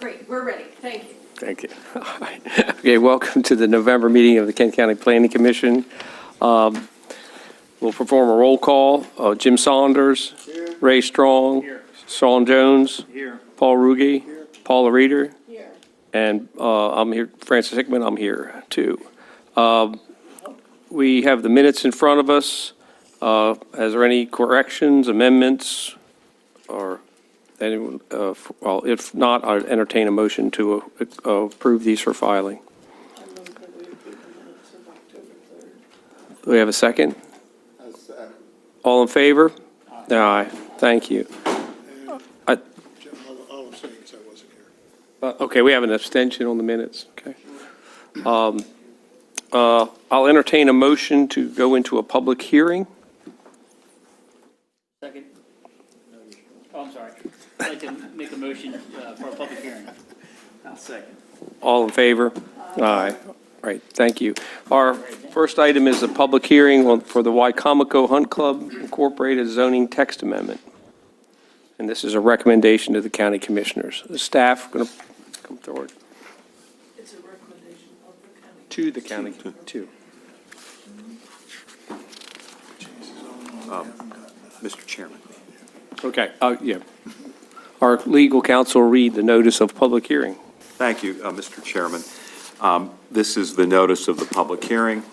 Great, we're ready. Thank you. Thank you. All right. Okay, welcome to the November meeting of the Kent County Planning Commission. We'll perform a roll call. Jim Saunders. Here. Ray Strong. Here. Sean Jones. Here. Paul Ruge. Here. Paula Reeder. Here. And I'm here, Francis Hickman, I'm here too. We have the minutes in front of us. Is there any corrections, amendments, or anyone? Well, if not, I'd entertain a motion to approve these for filing. Do we have a second? All in favor? Aye. Thank you. I'll abstain because I wasn't here. Okay, we have an abstention on the minutes. Okay. I'll entertain a motion to go into a public hearing. Second. Oh, I'm sorry. I'd like to make a motion for a public hearing. I'll second. All in favor? Aye. All right, thank you. Our first item is a public hearing for the Wicomico Hunt Club Incorporated zoning text amendment. And this is a recommendation to the county commissioners. The staff going to come forward. It's a recommendation of the county. To the county, to. Mr. Chairman. Okay, yeah. Our legal counsel will read the notice of public hearing. Thank you, Mr. Chairman. This is the notice of the public hearing.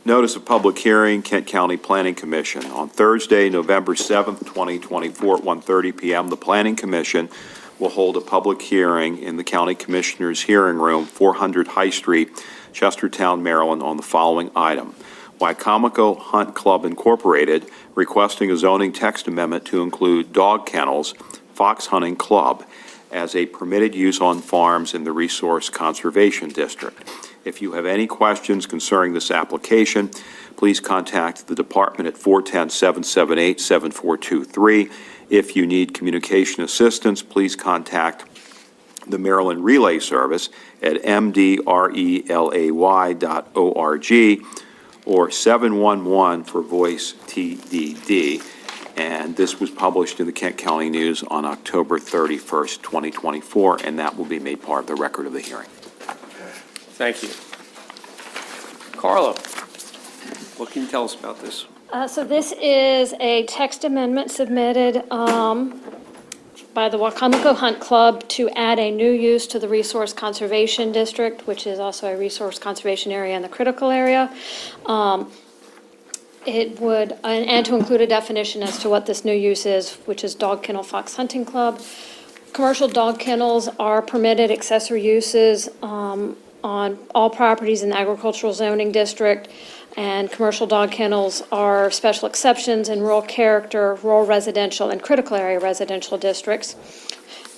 Notice of public hearing, Kent County Planning Commission. On Thursday, November 7th, 2024, at 1:30 p.m., the Planning Commission will hold a public hearing in the County Commissioners' Hearing Room, 400 High Street, Chestertown, Maryland, on the following item. Wicomico Hunt Club Incorporated requesting a zoning text amendment to include dog kennels, fox hunting club, as a permitted use on farms in the Resource Conservation District. If you have any questions concerning this application, please contact the department at 410-778-7423. If you need communication assistance, please contact the Maryland Relay Service at mdrelay.org or 711 for voice TDD. And this was published in the Kent County News on October 31st, 2024, and that will be made part of the record of the hearing. Thank you. Carla, what can you tell us about this? So this is a text amendment submitted by the Wicomico Hunt Club to add a new use to the Resource Conservation District, which is also a resource conservation area in the critical area. It would, and to include a definition as to what this new use is, which is dog kennel fox hunting club. Commercial dog kennels are permitted accessory uses on all properties in the agricultural zoning district, and commercial dog kennels are special exceptions in rural character, rural residential, and critical area residential districts.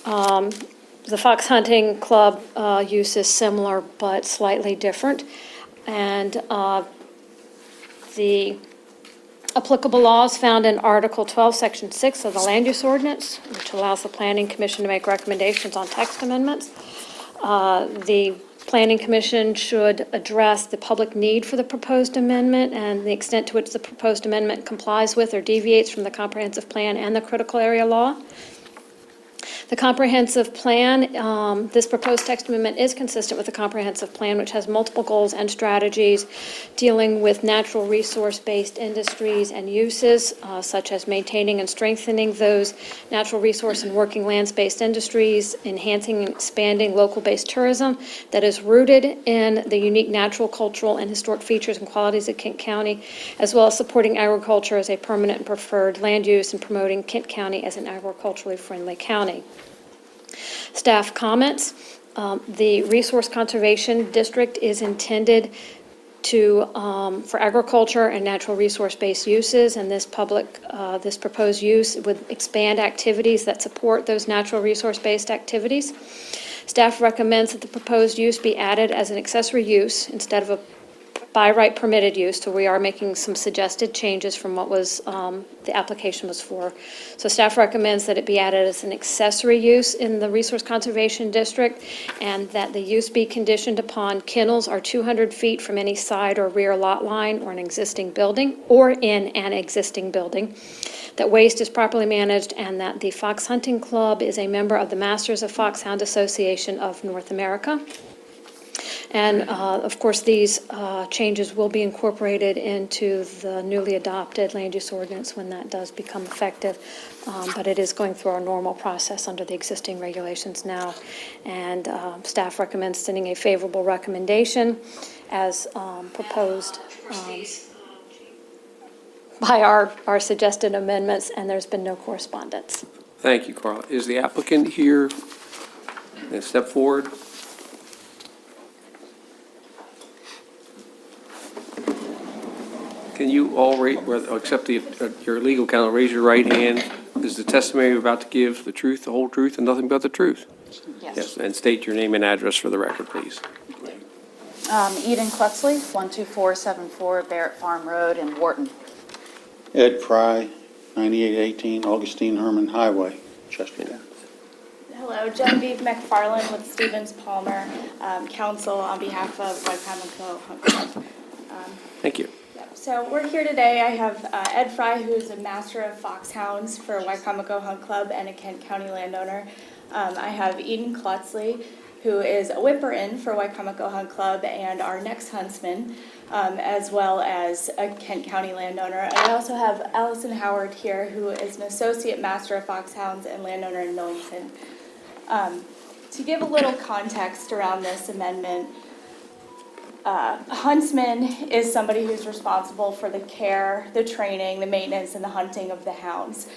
The fox hunting club use is similar but slightly different, and the applicable laws found in Article 12, Section 6 of the Land Use Ordinance, which allows the Planning Commission to make recommendations on text amendments. The Planning Commission should address the public need for the proposed amendment and the extent to which the proposed amendment complies with or deviates from the comprehensive plan and the critical area law. The comprehensive plan, this proposed text amendment is consistent with the comprehensive plan, which has multiple goals and strategies dealing with natural resource-based industries and uses, such as maintaining and strengthening those natural resource and working lands-based industries, enhancing and expanding local-based tourism that is rooted in the unique natural, cultural, and historic features and qualities of Kent County, as well as supporting agriculture as a permanent and preferred land use and promoting Kent County as an agriculturally friendly county. Staff comments. The Resource Conservation District is intended to for agriculture and natural resource-based uses, and this proposed use would expand activities that support those natural resource-based activities. Staff recommends that the proposed use be added as an accessory use instead of a by right permitted use, so we are making some suggested changes from what was the application was for. So staff recommends that it be added as an accessory use in the Resource Conservation District, and that the use be conditioned upon kennels are 200 feet from any side or rear lot line or an existing building, or in an existing building. that waste is properly managed, and that the Fox Hunting Club is a member of the Masters of Foxhound Association of North America. And, of course, these changes will be incorporated into the newly adopted land use ordinance when that does become effective. But it is going through our normal process under the existing regulations now. And staff recommends sending a favorable recommendation as proposed by our suggested amendments, and there's been no correspondence. Thank you, Carla. Is the applicant here? Step forward. Can you all, except your legal counsel, raise your right hand? Is the testimony you're about to give the truth, the whole truth, and nothing but the truth? Yes. And state your name and address for the record, please. Eden Klutzley, 12474 Barrett Farm Road in Wharton. Ed Fry, 9818 Augustine Herman Highway, Chestertown. Hello, Genevieve McFarland with Stevens Palmer, counsel on behalf of Wicomico Hunt Club. Thank you. So we're here today. I have Ed Fry, who is a master of foxhounds for Wicomico Hunt Club and a Kent County landowner. I have Eden Klutzley, who is a whipper-in for Wicomico Hunt Club and our next huntsman, as well as a Kent County landowner. And I also have Allison Howard here, who is an associate master of foxhounds and landowner in Millington. To give a little context around this amendment, a huntsman is somebody who's responsible for the care, the training, the maintenance, and the hunting of the hounds.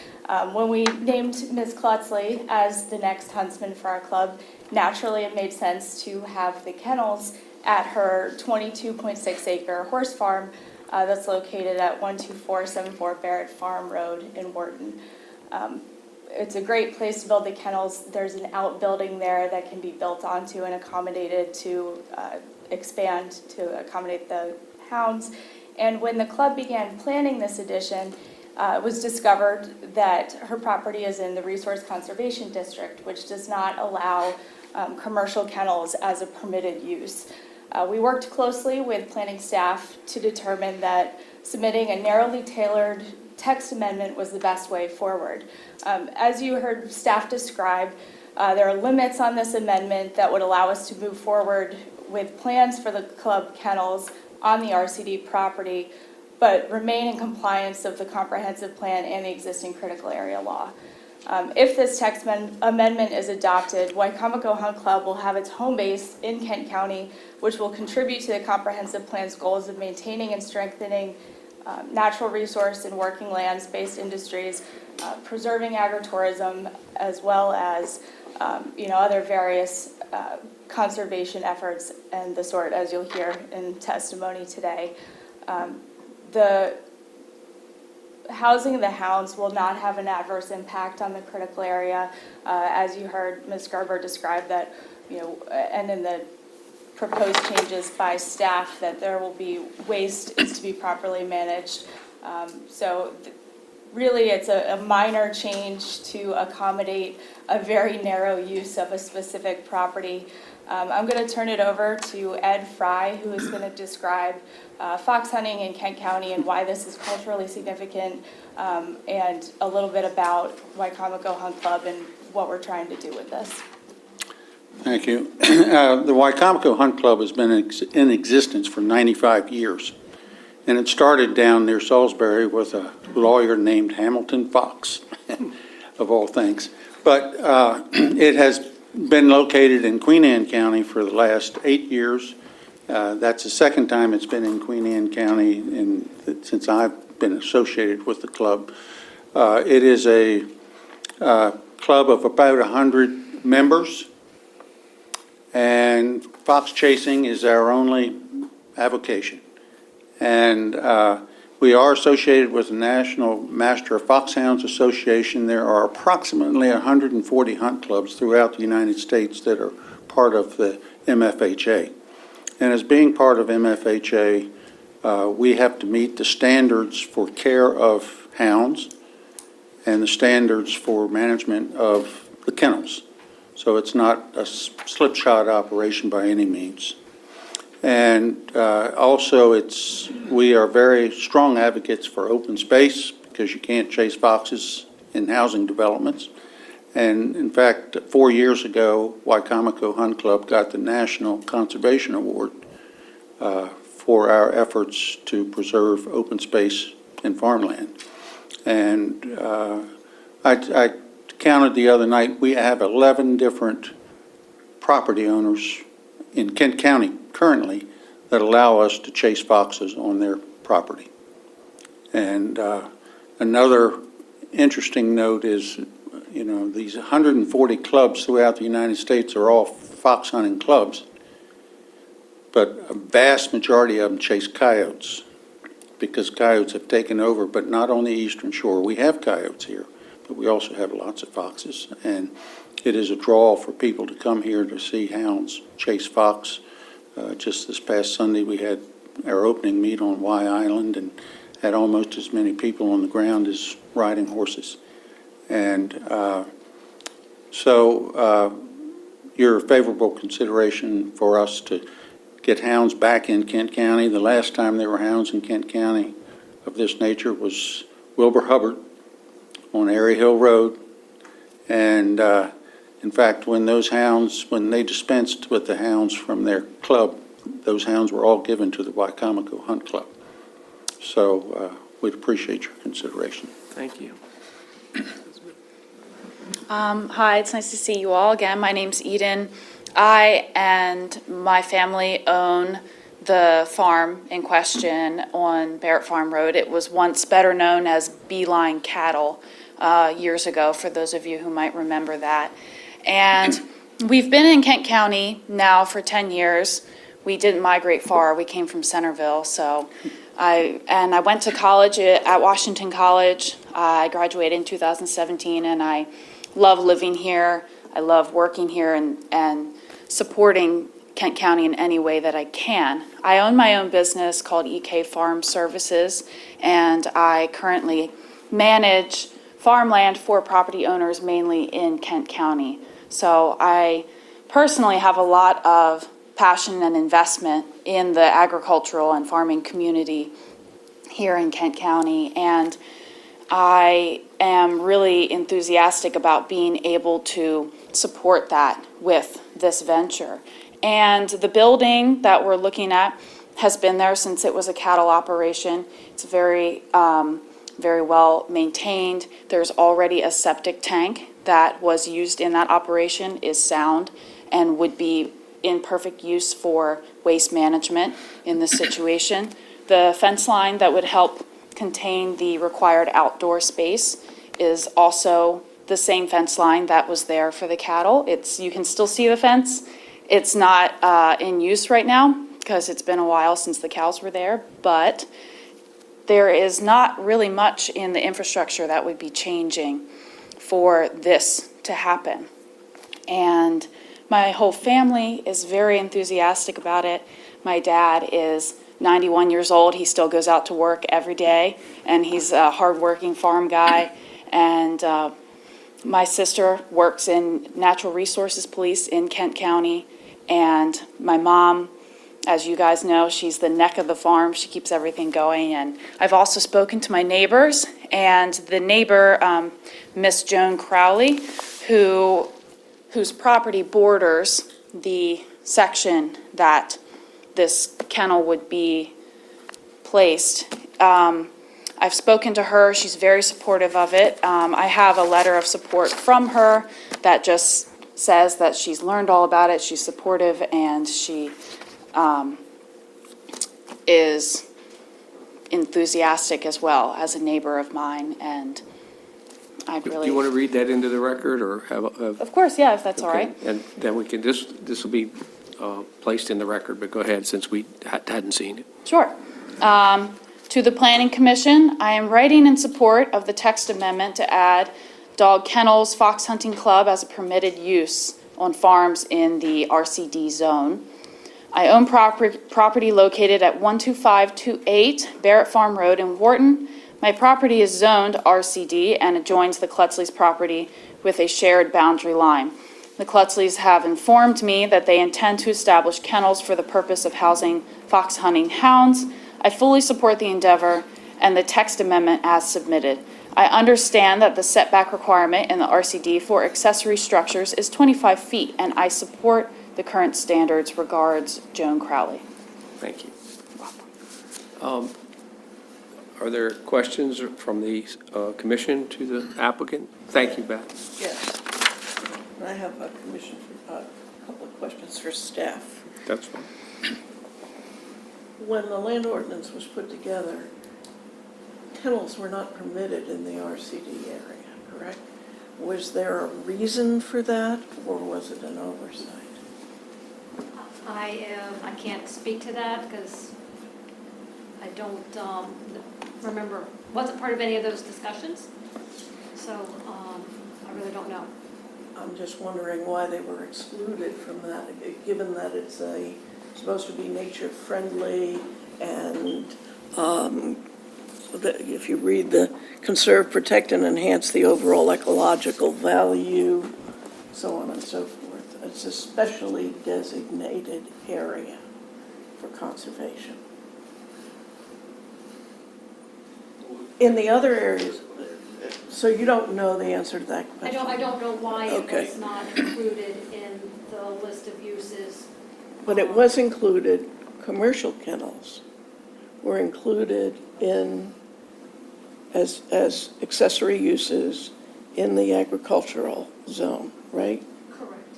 When we named Ms. Klutzley as the next huntsman for our club, naturally it made sense to have the kennels at her 22.6-acre horse farm that's located at 12474 Barrett Farm Road in Wharton. It's a great place to build the kennels. There's an outbuilding there that can be built onto and accommodated to expand to accommodate the hounds. And when the club began planning this addition, it was discovered that her property is in the Resource Conservation District, which does not allow commercial kennels as a permitted use. We worked closely with planning staff to determine that submitting a narrowly tailored text amendment was the best way forward. As you heard staff describe, there are limits on this amendment that would allow us to move forward with plans for the club kennels on the RCD property, but remain in compliance of the comprehensive plan and the existing critical area law. If this text amendment is adopted, Wicomico Hunt Club will have its home base in Kent County, which will contribute to the comprehensive plan's goals of maintaining and strengthening natural resource and working lands-based industries, preserving agritourism, as well as other various conservation efforts and the sort, as you'll hear in testimony today. The housing of the hounds will not have an adverse impact on the critical area. As you heard Ms. Garber describe that, and in the proposed changes by staff, that there will be waste is to be properly managed. Really, it's a minor change to accommodate a very narrow use of a specific property. I'm going to turn it over to Ed Fry, who is going to describe fox hunting in Kent County and why this is culturally significant, and a little bit about Wicomico Hunt Club and what we're trying to do with this. Thank you. The Wicomico Hunt Club has been in existence for 95 years. And it started down near Salisbury with a lawyer named Hamilton Fox, of all things. But it has been located in Queen Anne County for the last 8 years. That's the second time it's been in Queen Anne County since I've been associated with the club. It is a club of about 100 members, and fox chasing is our only avocation. And we are associated with the National Master of Foxhounds Association. There are approximately 140 hunt clubs throughout the United States that are part of the MFHA. And as being part of MFHA, we have to meet the standards for care of hounds and the standards for management of the kennels. So it's not a slipshod operation by any means. And also we are very strong advocates for open space because you can't chase foxes in housing developments. And in fact, 4 years ago, Wycomico Hunt Club got the National Conservation Award for our efforts to preserve open space and farmland. And I counted the other night, we have 11 different property owners in Kent County currently that allow us to chase foxes on their property. And another interesting note is, you know, these 140 clubs throughout the United States are all fox hunting clubs, but a vast majority of them chase coyotes because coyotes have taken over, but not on the Eastern Shore. We have coyotes here, but we also have lots of foxes. And it is a draw for people to come here to see hounds chase fox. Just this past Sunday, we had our opening meet on Y Island and had almost as many people on the ground as riding horses. And so your favorable consideration for us to get hounds back in Kent County. The last time there were hounds in Kent County of this nature was Wilbur Hubbard on Airy Hill Road. And in fact, when they dispensed with the hounds from their club, those hounds were all given to the Wycomico Hunt Club. So we'd appreciate your consideration. Thank you. Hi, it's nice to see you all again. My name's Eden. I and my family own the farm in question on Barrett Farm Road. It was once better known as Beeline Cattle years ago, for those of you who might remember that. And we've been in Kent County now for 10 years. We didn't migrate far. We came from Centerville. So I went to college at Washington College. I graduated in 2017, and I love living here. I love working here and supporting Kent County in any way that I can. I own my own business called EK Farm Services, and I currently manage farmland for property owners mainly in Kent County. So I personally have a lot of passion and investment in the agricultural and farming community here in Kent County, and I am really enthusiastic about being able to support that with this venture. And the building that we're looking at has been there since it was a cattle operation. It's very well maintained. There's already a septic tank that was used in that operation, is sound, and would be in perfect use for waste management in this situation. The fence line that would help contain the required outdoor space is also the same fence line that was there for the cattle. You can still see the fence. It's not in use right now because it's been a while since the cows were there, but there is not really much in the infrastructure that would be changing for this to happen. And my whole family is very enthusiastic about it. My dad is 91 years old. He still goes out to work every day, and he's a hardworking farm guy. And my sister works in Natural Resources Police in Kent County. And my mom, as you guys know, she's the neck of the farm. She keeps everything going. And I've also spoken to my neighbors, and the neighbor, Miss Joan Crowley, whose property borders the section that this kennel would be placed. I've spoken to her. She's very supportive of it. I have a letter of support from her that just says that she's learned all about it. She's supportive, and she is enthusiastic as well as a neighbor of mine. And I'd Do really... you want to read that into the record, or have? Of course, yeah, if that's all Okay. right. And then we can, this will be placed in the record, but go ahead, since we hadn't seen it. Sure. To the Planning Commission, I am writing in support of the text amendment to add dog kennels, fox hunting club as a permitted use on farms in the RCD zone. I own property located at 12528 Barrett Farm Road in Wharton. My property is zoned RCD and adjoins the Klutzley's property with a shared boundary line. The Klutzleys have informed me that they intend to establish kennels for the purpose of housing fox hunting hounds. I fully support the endeavor and the text amendment as submitted. I understand that the setback requirement in the RCD for accessory structures is 25 feet, and I support the current standards. Regards, Joan Crowley. Thank you. Are there questions from the commission to the applicant? Thank you, Beth. Yes. I have a couple of questions for staff. That's fine. When the land ordinance was put together, kennels were not permitted in the RCD area, correct? Was there a reason for that, or was it an oversight? I can't speak to that because I don't remember, wasn't part of any of those discussions. So I really don't know. I'm just wondering why they were excluded from that, given that it's supposed to be nature-friendly and if you read the conserve, protect, and enhance the overall ecological value, so on and so forth. It's a specially designated area for conservation. In the other areas, so you don't know the answer to that question? I don't know why it Okay. was not included in the list of uses. But it was included, commercial kennels were included in, as accessory uses in the agricultural zone, right? Correct.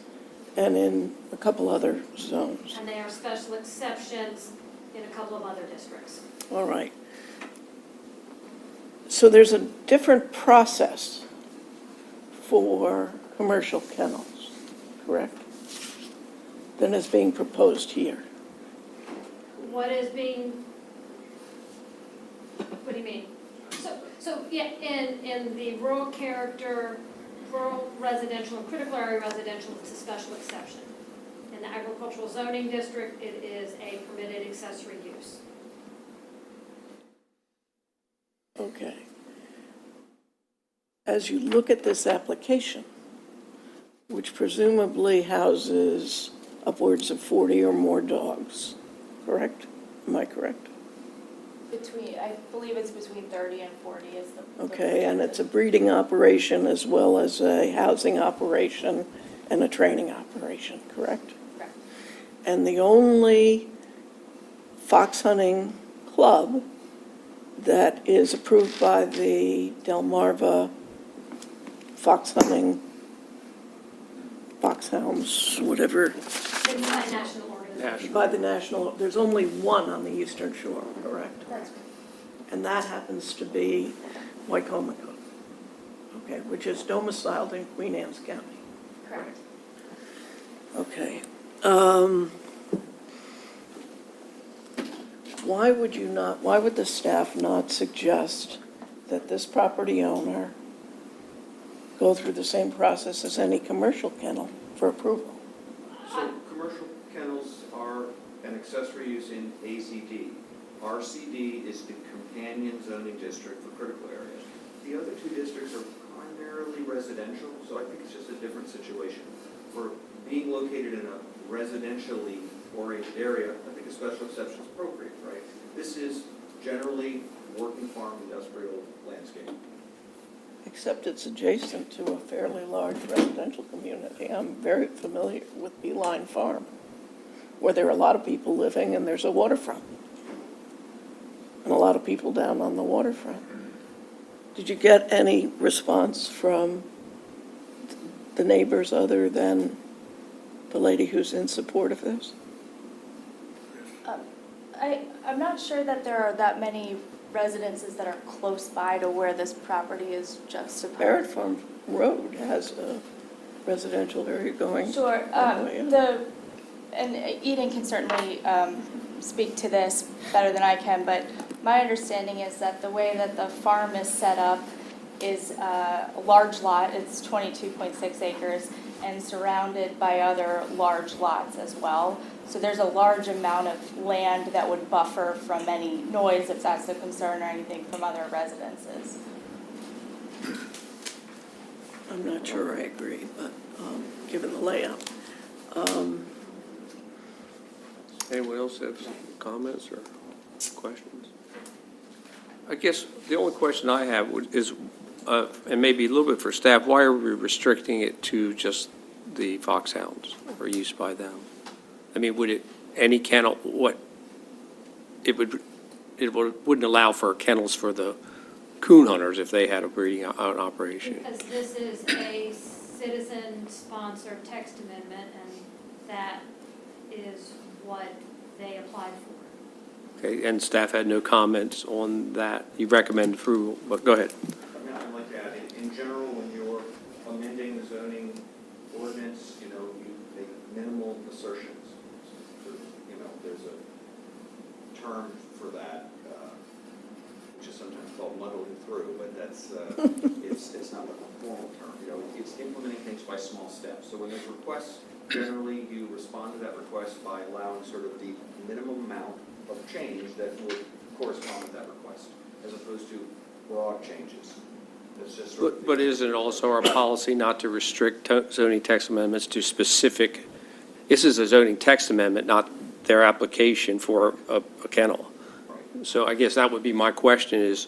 And in a couple other zones. And they are special exceptions in a couple of other districts. All right. So there's a different process for commercial kennels, correct? Than is being proposed here. What is being, what do you mean? So yeah, in the rural character, rural residential and critical area residential, it's a special exception. In the agricultural zoning district, it is a permitted accessory use. Okay. As you look at this application, which presumably houses upwards of 40 or more dogs, correct? Am I correct? I believe it's between 30 and 40 is the. Okay, and it's a breeding operation as well as a housing operation and a training operation, correct? Correct. And the only fox hunting club that is approved by the Delmarva fox hunting, foxhounds, whatever, It's by national organization. by the national, there's only one on the eastern shore, correct? That's correct. And that happens to be Wycomico, okay, which is domiciled in Queen Anne's County. Correct. Okay. Why would the staff not suggest that this property owner go through the same process as any commercial kennel for approval? So commercial kennels are an accessory use in AZD. RCD is the companion zoning district for critical areas. The other two districts are primarily residential, so I think it's just a different situation. For being located in a residentially oriented area, I think a special exception is appropriate, right? This is generally working farm industrial landscape. Except it's adjacent to a fairly large residential community. I'm very familiar with Beeline Farm, where there are a lot of people living and there's a waterfront. And a lot of people down on the waterfront. Did you get any response from the neighbors other than the lady who's in support of this? I'm not sure that there are that many residences that are close by to where this property is juxtaposed. Barrett Farm Road has a residential area going. Sure. all the way up. And Eden can certainly speak to this better than I can, but my understanding is that the way that the farm is set up is a large lot. It's 22.6 acres and surrounded by other large lots as well. So there's a large amount of land that would buffer from any noise, if that's a concern, or anything from other residences. I'm not sure I agree, but given the layout. Anyone else have some comments or questions? I guess the only question I have is, and maybe a little bit for staff, why are we restricting it to just the foxhounds or use by them? I mean, would it, any kennel, wouldn't allow for kennels for the coon hunters if they had a breeding operation? Because this is a citizen-sponsored text amendment, and that is what they applied for. Okay, and staff had no comments on that. You recommend approval, but go ahead. I mean, I'd like to add, in general, when you're amending the zoning ordinance, you make minimal assertions. There's a term for that, which is sometimes called muddling through, but that's, it's not like a formal term. It's implementing things by small steps. So when there's requests, generally you respond to that request by allowing sort of the minimum amount of change that would correspond with that request, as opposed to broad changes. That's just sort of But isn't it also our policy not to restrict zoning text amendments to specific, this is a zoning text amendment, not their application for a kennel. Right. So I guess that would be my question is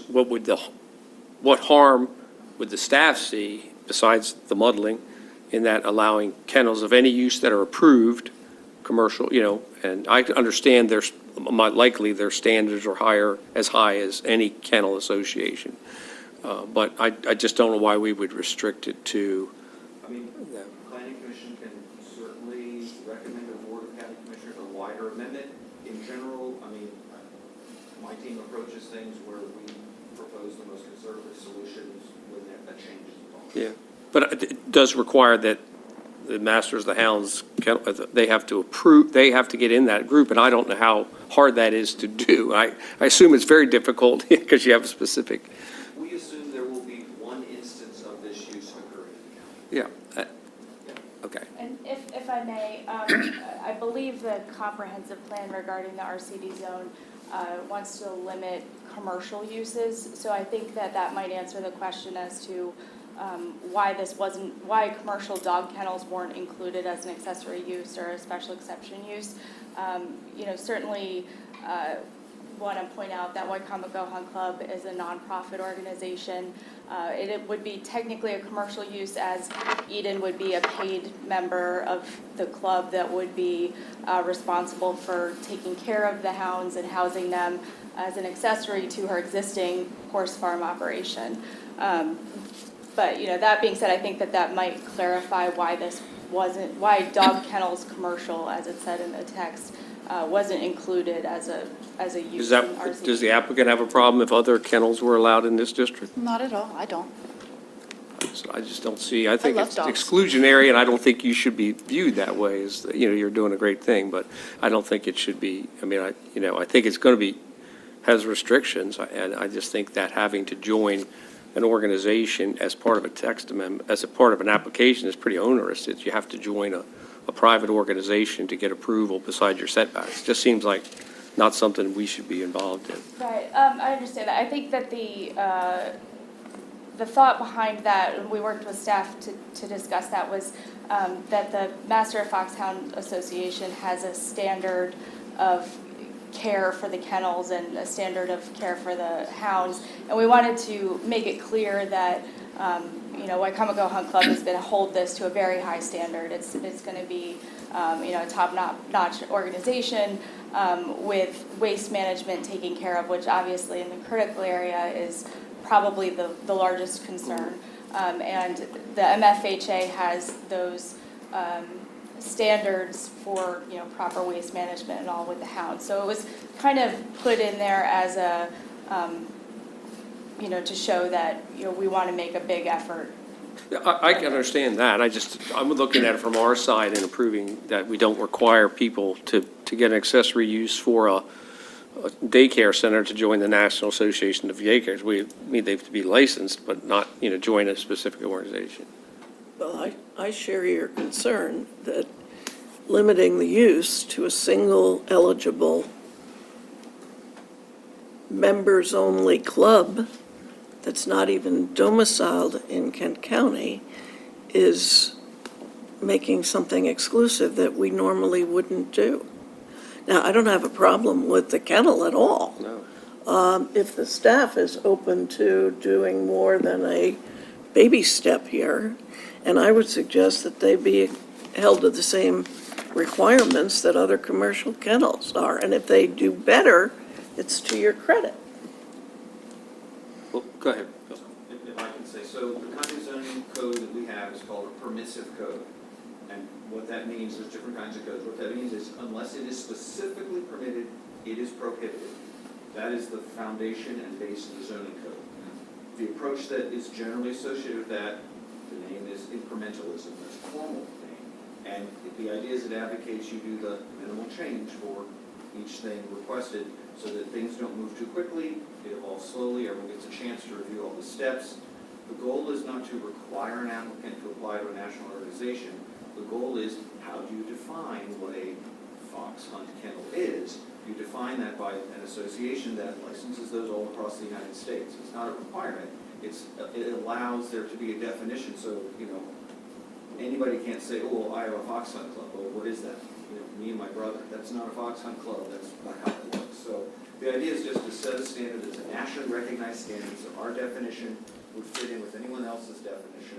what harm would the staff see besides the muddling in that allowing kennels of any use that are approved, commercial, and I understand likely their standards are as high as any kennel association. But I just don't know why we would restrict it to. I mean, the planning commission can certainly recommend a board of county commissioners a wider amendment. In general, I mean, my team approaches things where we propose the most conservative solutions when that change is involved. Yeah, but it does require that the masters, the hounds, they have to approve, they have to get in that group, and I don't know how hard that is to do. I assume it's very difficult because you have a specific. We assume there will be one instance of this use occurring. Yeah. Okay. And if I may, I believe the comprehensive plan regarding the RCD zone wants to limit commercial uses. So I think that might answer the question as to why commercial dog kennels weren't included as an accessory use or a special exception use. Certainly want to point out that Wicomico Hunt Club is a nonprofit organization. It would be technically a commercial use, as Eden would be a paid member of the club that would be responsible for taking care of the hounds and housing them as an accessory to her existing horse farm operation. But that being said, I think that might clarify why dog kennels commercial, as it said in the text, wasn't included as a use in RCD. Does the applicant have a problem if other kennels were allowed in this district? Not at all, I don't. So I just don't see, I think love it's dogs. exclusionary, and I don't think you should be viewed that way, as, you're doing a great thing, but I don't think it should be, I think it's going to be, has restrictions, and I just think that having to join an organization as part of a text amendment, as a part of an application is pretty onerous. You have to join a private organization to get approval beside your setbacks. It just seems like not something we should be involved in. Right, I understand that. I think that the thought behind that, and we worked with staff to discuss that, was that the Master Foxhound Association has a standard of care for the kennels and a standard of care for the hounds, and we wanted to make it clear that Wicomico Hunt Club is going to hold this to a very high standard. It's going to be a top-notch organization with waste management taken care of, which obviously in the critical area is probably the largest concern. And the MFHA has those standards for proper waste management and all with the hounds. So it was kind of put in there as a to show that we want to make a big effort. I can understand that. I'm looking at it from our side and approving that we don't require people to get an accessory use for a daycare center to join the National Association of Daycares. We need them to be licensed, but not, join a specific organization. Well, I share your concern that limiting the use to a single eligible members-only club that's not even domiciled in Kent County is making something exclusive that we normally wouldn't do. Now, I don't have a problem with the kennel at all. No. if the staff is open to doing more than a baby step here, and I would suggest that they be held to the same requirements that other commercial kennels are, and if they do better, it's to your credit. Well, go ahead. Bill. If I can say, so the county zoning code that we have is called a permissive code. And what that means, there's different kinds of codes. What that means is unless it is specifically permitted, it is prohibited. That is the foundation and base of the zoning code. The approach that is generally associated with that, the name is incrementalism, that's a formal name. And the idea is it advocates you do the minimal change for each thing requested so that things don't move too quickly, it evolves slowly, everyone gets a chance to review all the steps. The goal is not to require an applicant to apply to a national organization. The goal is, how do you define what a fox hunt kennel is? You define that by an association that licenses those all across the United States. It's not a requirement. It allows there to be a definition. So, anybody can't say, oh, well, I have a fox hunt club. Well, what is that? Me and my brother. That's not a fox hunt club. That's not how it works. So the idea is just to set a standard that's a nationally recognized standard. So our definition would fit in with anyone else's definition.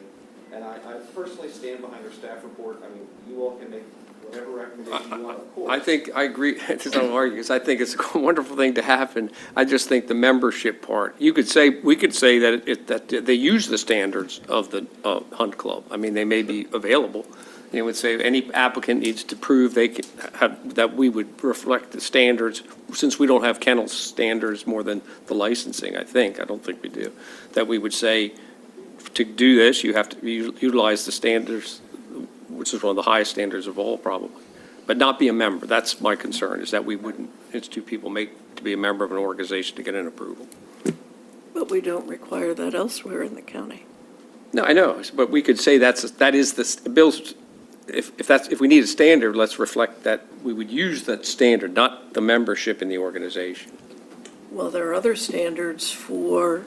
And I personally stand behind our staff report. I mean, you all can make whatever recommendation you want, of course. I think, I agree, don't argue, because I think it's a wonderful thing to happen. I just think the membership part, we could say that that they use the standards of the hunt club. I mean, they may be available. It would say any applicant needs to prove they can have, that we would reflect the standards, since we don't have kennel standards more than the licensing, I think. I don't think we do. That we would say, to do this, you have to utilize the standards, which is one of the highest standards of all, probably, but not be a member. That's my concern, is that we wouldn't institute people to be a member of an organization to get an approval. But we don't require that elsewhere in the county. No, I know, but we could say that is the Bill's. If we need a standard, let's reflect that we would use that standard, not the membership in the organization. Well, there are other standards for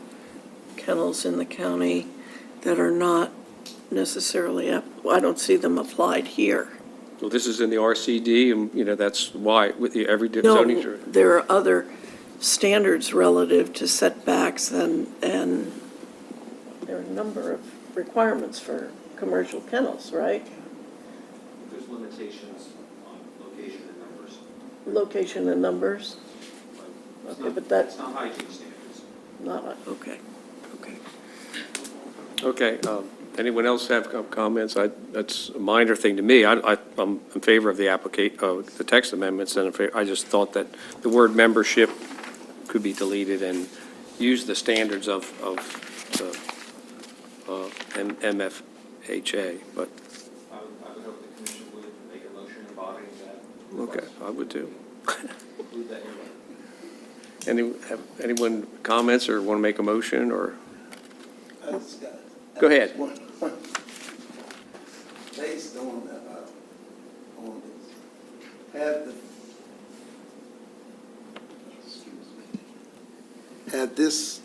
kennels in the county that are not necessarily, I don't see them applied here. Well, this is in the RCD, and, that's why, with every zoning. No, there are other standards relative to setbacks and there are a number of requirements for commercial kennels, right? There's limitations on location and numbers. Location and numbers? It's Okay, not- but that's It's not hygiene standards. not, okay. Okay, anyone else have comments? That's a minor thing to me. I'm in favor of the text amendments, and I just thought that the word membership could be deleted and use the standards of the MFHA, but, I would hope the commission would make a motion embodying that. okay, I would too. Include that in your Have anyone comments or want to make a motion, or? Go ahead. Based on this,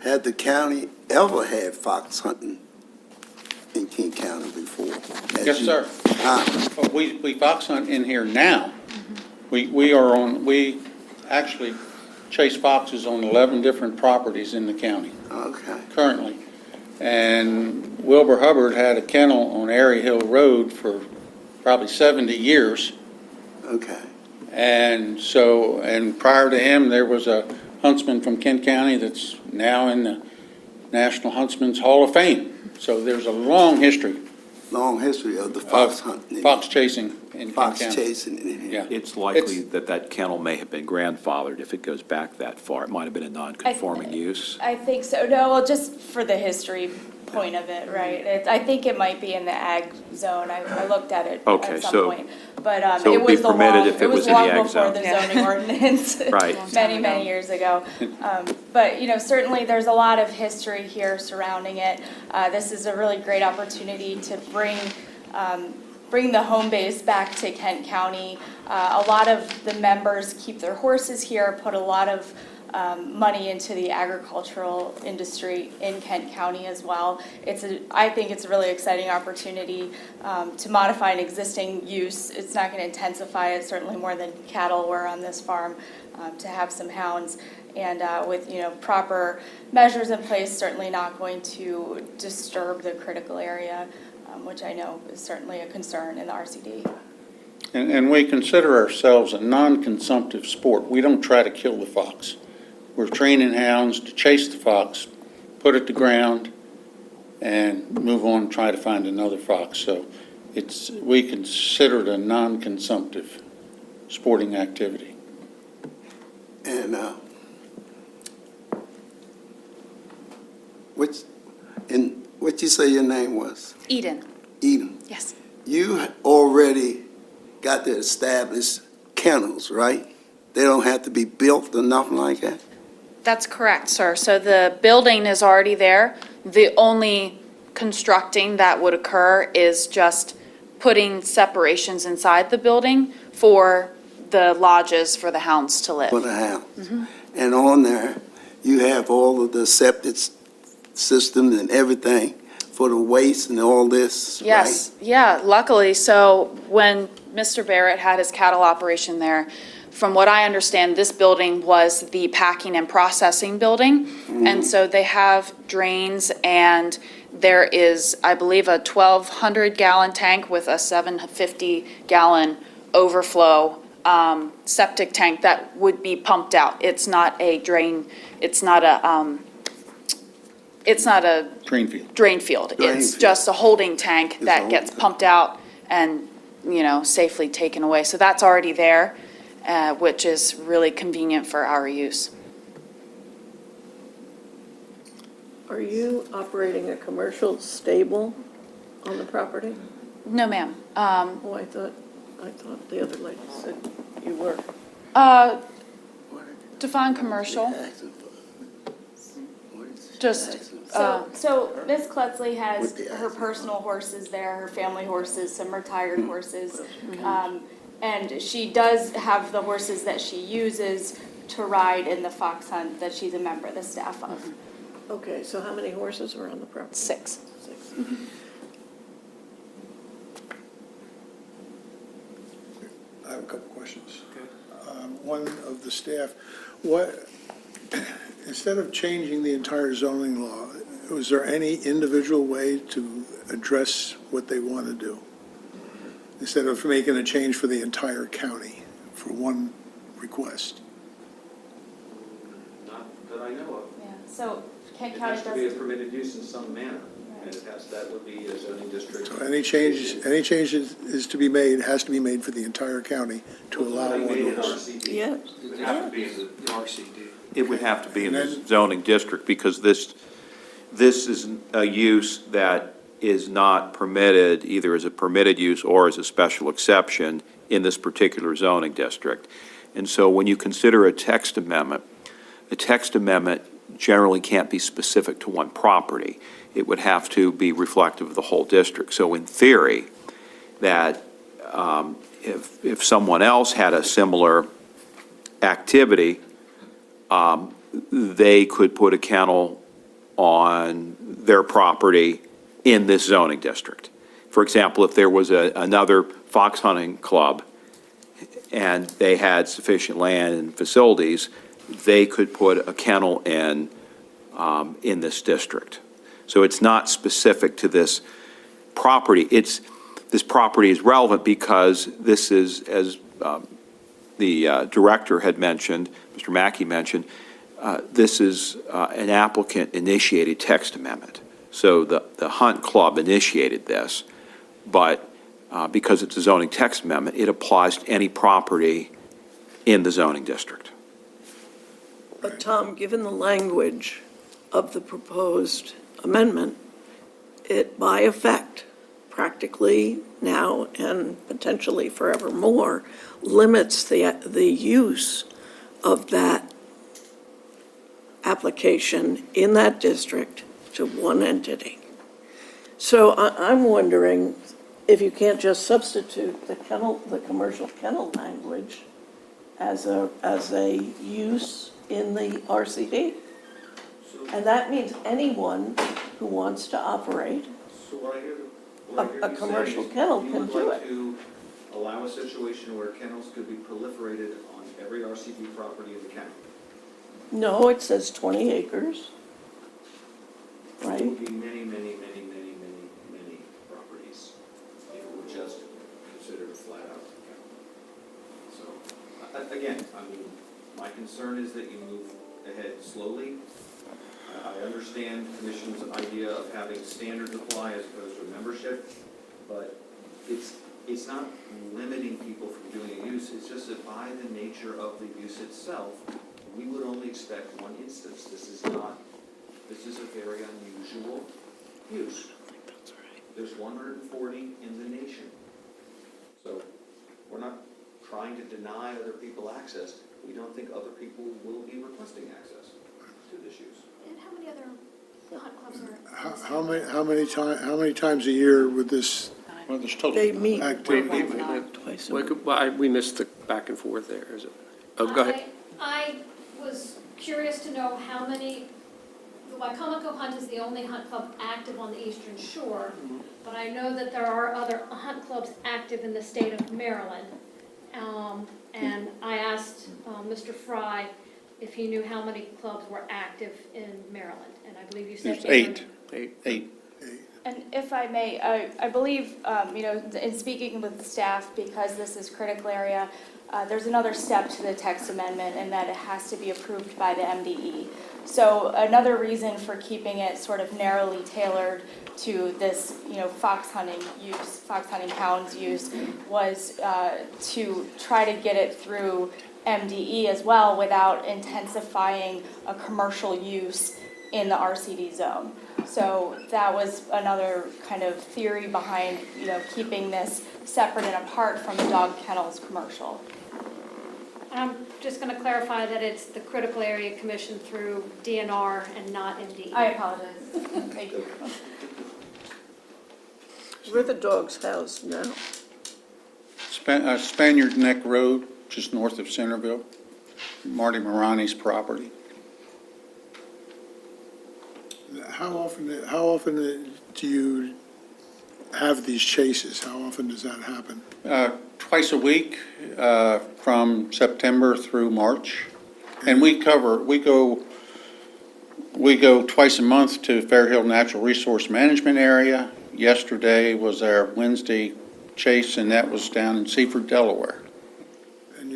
had the county ever had fox hunting in King County before? Yes, sir. Huh? We fox hunt in here now. We actually chase foxes on 11 different properties in the county Okay. currently. And Wilbur Hubbard had a kennel on Airy Hill Road for probably 70 years. Okay. And prior to him, there was a huntsman from Kent County that's now in the National Huntsman's Hall of Fame. So there's a long history Long history of the fox hunting. fox chasing in Kent Fox County. chasing in here. Yeah. It's likely that kennel may have been grandfathered if it goes back that far. It might have been a non-conforming use. I think so. No, well, just for the history point of it, right? I think it might be in the ag zone. I looked at it Okay, at some so- point. But so it it would be was permitted if it was in the ag long before zone. the zoning ordinance. Right. Many years ago. But, certainly there's a lot of history here surrounding it. This is a really great opportunity to bring the home base back to Kent County. A lot of the members keep their horses here, put a lot of money into the agricultural industry in Kent County as well. I think it's a really exciting opportunity to modify an existing use. It's not going to intensify it, certainly more than cattle were on this farm, to have some hounds. And with, proper measures in place, certainly not going to disturb the critical area, which I know is certainly a concern in the RCD. And we consider ourselves a non-consumptive sport. We don't try to kill the fox. We're training hounds to chase the fox, put it to ground, and move on and try to find another fox. So we consider it a non-consumptive sporting activity. And, what you say your name was? Eden, Eden. yes. You already got the established kennels, right? They don't have to be built or nothing like that? That's correct, sir. So the building is already there. The only constructing that would occur is just putting separations inside the building for the lodges for the hounds to live. For the house. And on there, you have all of the septic systems and everything for the waste and all this, right? Yes, yeah, luckily. So when Mr. Barrett had his cattle operation there, from what I understand, this building was the packing and processing building. And so they have drains, and there is, I believe, a 1,200-gallon tank with a 750-gallon overflow septic tank that would be pumped out. It's not a drain, it's not a Drain field. drain field. Drain It's field. just a holding tank It's a that holding gets tank. pumped out and, safely taken away. So that's already there, which is really convenient for our use. Are you operating a commercial stable on the property? No, ma'am. Oh, I thought the other lady said you were. Define commercial, just, So Ms. Klutzley has With the her accent. personal horses there, her family horses, some retired horses. And she does have the horses that she uses to ride in the fox hunt that she's a member of the staff of. Okay, so how many horses are on the property? 6. 6. I have a couple questions. One of the staff, instead of changing the entire zoning law, was there any individual way to address what they want to do? Instead of making a change for the entire county for one request? Not that I know of. Yeah, so Kent It County has to be a does, permitted use in some manner, and that would be a zoning district. So any changes is to be made, has to be made for the entire county to allow Something made one in horse. RCD. Yes. It would have to be in the RCD. It would have to be in the And then- zoning district, because this is a use that is not permitted, either as a permitted use or as a special exception in this particular zoning district. And so when you consider a text amendment generally can't be specific to one property. It would have to be reflective of the whole district. So in theory, that if someone else had a similar activity, they could put a kennel on their property in this zoning district. For example, if there was another fox hunting club and they had sufficient land and facilities, they could put a kennel in this district. So it's not specific to this property. This property is relevant because this is, as the director had mentioned, Mr. Mackey mentioned, this is an applicant-initiated text amendment. So the Hunt Club initiated this, but because it's a zoning text amendment, it applies to any property in the zoning district. But Tom, given the language of the proposed amendment, it by effect, practically now and potentially forevermore, limits the use of that application in that district to one entity. So I'm wondering if you can't just substitute the commercial kennel language as a use in the RCD. And that means anyone who wants to operate So what I hear a you commercial saying is kennel you can would do like it. to allow a situation where kennels could be proliferated on every RCD property in the county. No, it says 20 acres, There right? would be many, many, many, many, many, many properties if it were just considered a flat out count. So, again, I mean, my concern is that you move ahead slowly. I understand the Commission's idea of having standards apply as opposed to a membership, but it's not limiting people from doing a use, it's just that by the nature of the use itself, we would only expect one instance. This is a very unusual use. There's 140 in the nation. So we're not trying to deny other people access. We don't think other people will be requesting access to this use. And how many other hunt clubs are? How many times a year would this Well, there's total. They meet activity? twice a week. We missed the back and forth there, is it? Oh, go ahead. I was curious to know how many, the Wacomico Hunt is the only hunt club active on the Eastern Shore, but I know that there are other hunt clubs active in the state of Maryland. And I asked Mr. Fry if he knew how many clubs were active in Maryland, and I believe you said There's 800. Eight. And if I may, I believe, in speaking with the staff, because this is critical area, there's another step to the text amendment, and that it has to be approved by the MDE. So another reason for keeping it sort of narrowly tailored to this, fox hunting hounds use, was to try to get it through MDE as well without intensifying a commercial use in the RCD zone. So that was another kind of theory behind, keeping this separate and apart from the dog kennels commercial. I'm just going to clarify that it's the Critical Area Commission through DNR and not MDE. I apologize. Thank you. Where are the dogs housed now? Spaniard Neck Road, just north of Centerville, Marty Marani's property. How often do you have these chases? How often does that happen? Twice a week, from September through March. And we go twice a month to Fair Hill Natural Resource Management Area. Yesterday was our Wednesday chase, and that was down in Seaford, Delaware. And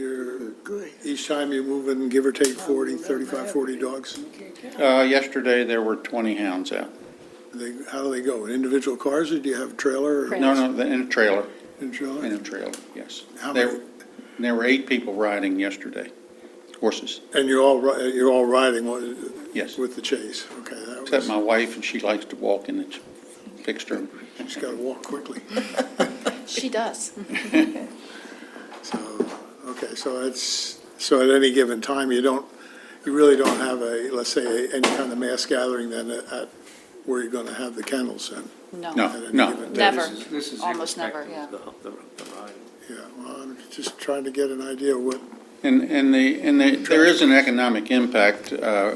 each time you move in, give or take 40 dogs? Yesterday, there were 20 hounds out. How do they go? In individual cars, or do you have a trailer? No, in a trailer. In a trailer? In a trailer, yes. How There many? there were 8 people riding yesterday, horses, And you're all riding yes. with the chase? Okay, Except my wife, and she likes to walk in the fixed her. She's got to walk quickly. She does. So at any given time, you really don't have let's say, any kind of mass gathering then at where you're going to have the kennels then? No, At any no. given day? Never. This is Almost never, irrespective of the riding. Yeah, well, I'm just trying to get an idea what, And there is an economic impact,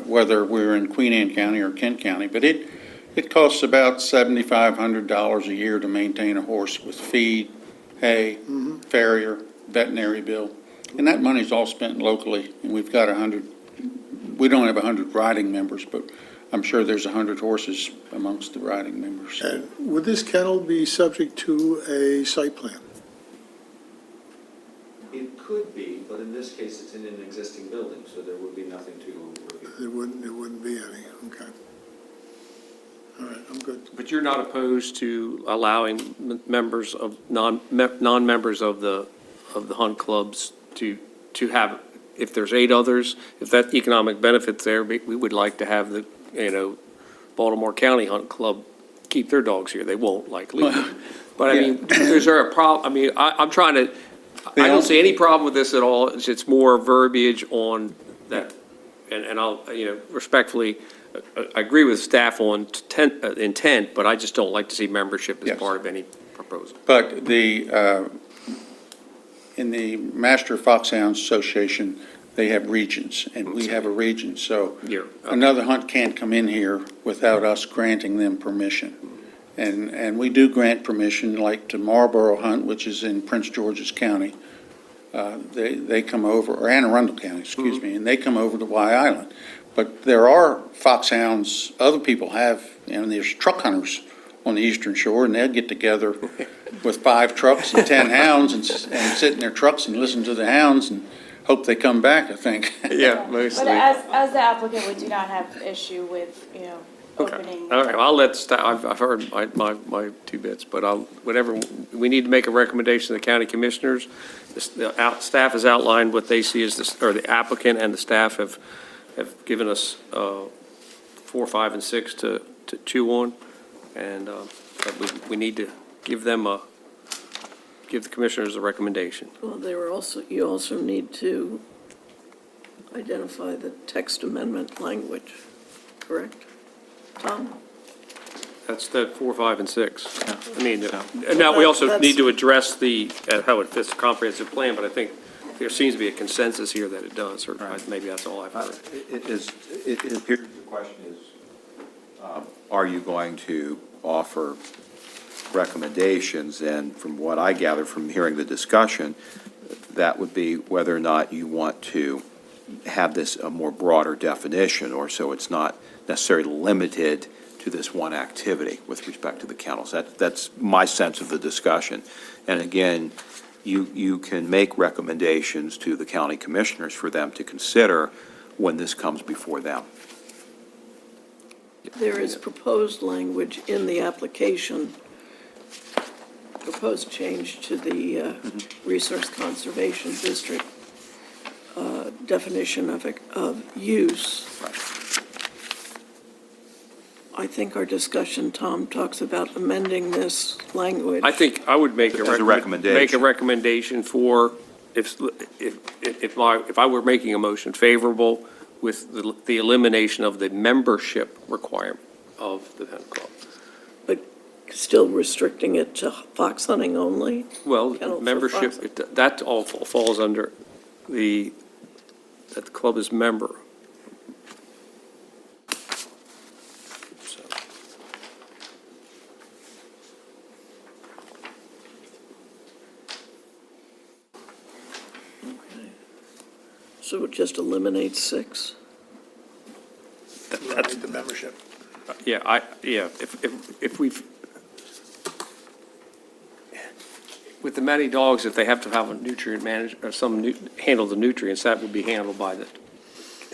whether we're in Queen Anne County or Kent County, but it costs about $7,500 a year to maintain a horse with feed, hay, farrier, veterinary bill. And that money's all spent locally, and we've got we don't have 100 riding members, but I'm sure there's 100 horses amongst the riding members. and would this kennel be subject to a site plan? It could be, but in this case, it's in an existing building, so there would be nothing to review. There wouldn't be any, okay. All right, I'm good. But you're not opposed to allowing members of, non-members of the hunt clubs to have, if there's 8 others, if that economic benefit's there, we would like to have the, Baltimore County Hunt Club keep their dogs here. They won't likely. But I mean, is there a problem? I mean, I'm trying to, I don't see any problem with this at all. It's more verbiage on that. And I'll, respectfully, I agree with staff on intent, but I just don't like to see membership as Yes. part of any proposal. But in the Master Foxhounds Association, they have regions, and we have a region, so Yeah, okay. another hunt can't come in here without us granting them permission. And we do grant permission, like to Marlboro Hunt, which is in Prince George's County. They come over, or Anne Arundel County, excuse me, and they come over to Y Island. But there are foxhounds, other people have, there's truck hunters on the Eastern Shore, and they'll get together with 5 trucks and 10 hounds and sit in their trucks and listen to the hounds and hope they come back, I think. Yeah, But mostly. as the applicant, we do not have issue with, opening. All right, well, I'll let staff, I've heard my 2 bits, but whatever, we need to make a recommendation to the county commissioners. Staff has outlined what they see as or the applicant and the staff have given us 4, 5, and 6 to chew on. And but we need to give the commissioners a recommendation. Well, you also need to identify the text amendment language, correct? Tom? That's the 4, 5, and 6. I mean, now, we also need to address how it fits the comprehensive plan, but I think there seems to be a consensus here that it does, or maybe that's all I've heard. It appears the question is, are you going to offer recommendations? And from what I gather from hearing the discussion, that would be whether or not you want to have this a more broader definition, or so it's not necessarily limited to this one activity with respect to the kennels. That's my sense of the discussion. And again, you can make recommendations to the county commissioners for them to consider when this comes before them. There is proposed language in the application, proposed change to the Resource Conservation District definition of use. I think our discussion, Tom, talks about amending this language. I think I would make As a recommendation. Make a recommendation for, if I were making a motion favorable with the elimination of the membership requirement of the Hunt Club. But still restricting it to fox hunting only? Well, Kennel for membership, fox. that all falls under that the club is member. So, So it just eliminates 6? Eliminate the membership. yeah, if we've, with the many dogs, if they have to have a nutrient manager, or handle the nutrients, that would be handled by the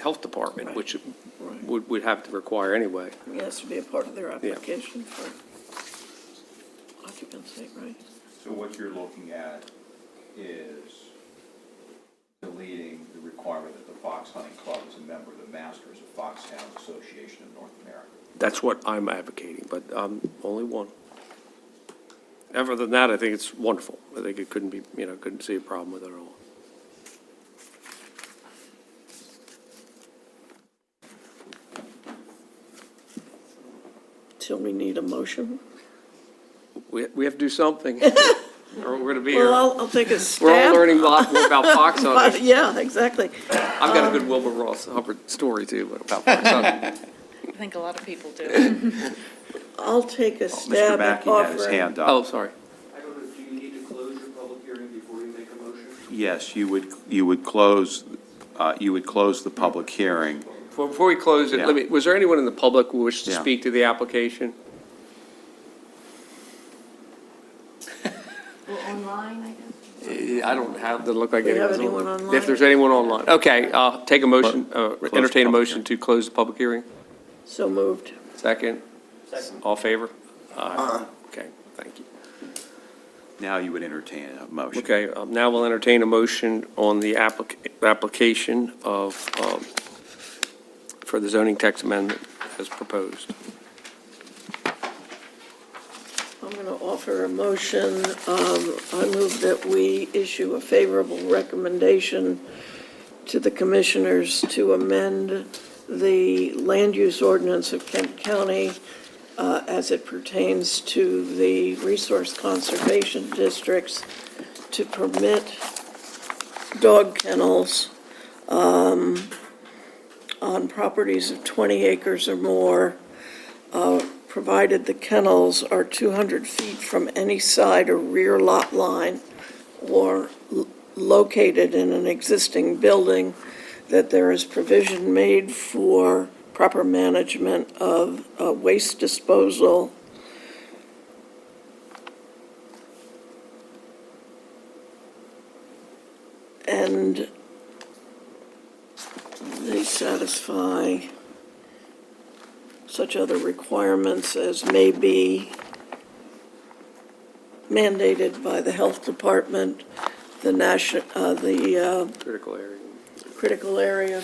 health department, which would have to require anyway. It has to be a part of their application for occupancy, right? So what you're looking at is deleting the requirement that the Fox Hunting Club is a member of the Masters of Foxhounds Association of North America. That's what I'm advocating, but only one. Other than that, I think it's wonderful. I think it couldn't be, couldn't see a problem with it at all. Till we need a motion? We have to do something, or we're going to be here. Well, I'll take a stab. We're all learning a lot more about fox hunting. Yeah, exactly. I've got a good Wilbur Ross Hubbard story, too, about fox hunting. I think a lot of people do. I'll take a Mr. stab at Mackey had his offering. hand up. Oh, sorry. I don't know, do you need to close your public hearing before you make a motion? Yes, you would close the public hearing. Before we close it, Yeah. was there anyone in the public who wished to Yeah. speak to the application? Online, I guess. I don't have, doesn't look like Do we have anyone's anyone on. online? If there's anyone online. Okay, take a motion, Close entertain a the public motion hearing. to close the public hearing. So moved. Second? All favor? Aye. Okay, thank you. Now you would entertain a motion. Okay, now we'll entertain a motion on the application of, for the zoning text amendment as proposed. I'm going to offer a motion. I move that we issue a favorable recommendation to the commissioners to amend the land use ordinance of Kent County as it pertains to the resource conservation districts to permit dog kennels on properties of 20 acres or more, provided the kennels are 200 feet from any side or rear lot line or located in an existing building, that there is provision made for proper management of waste disposal, and they satisfy such other requirements as may be mandated by the health department, the Critical area. critical area,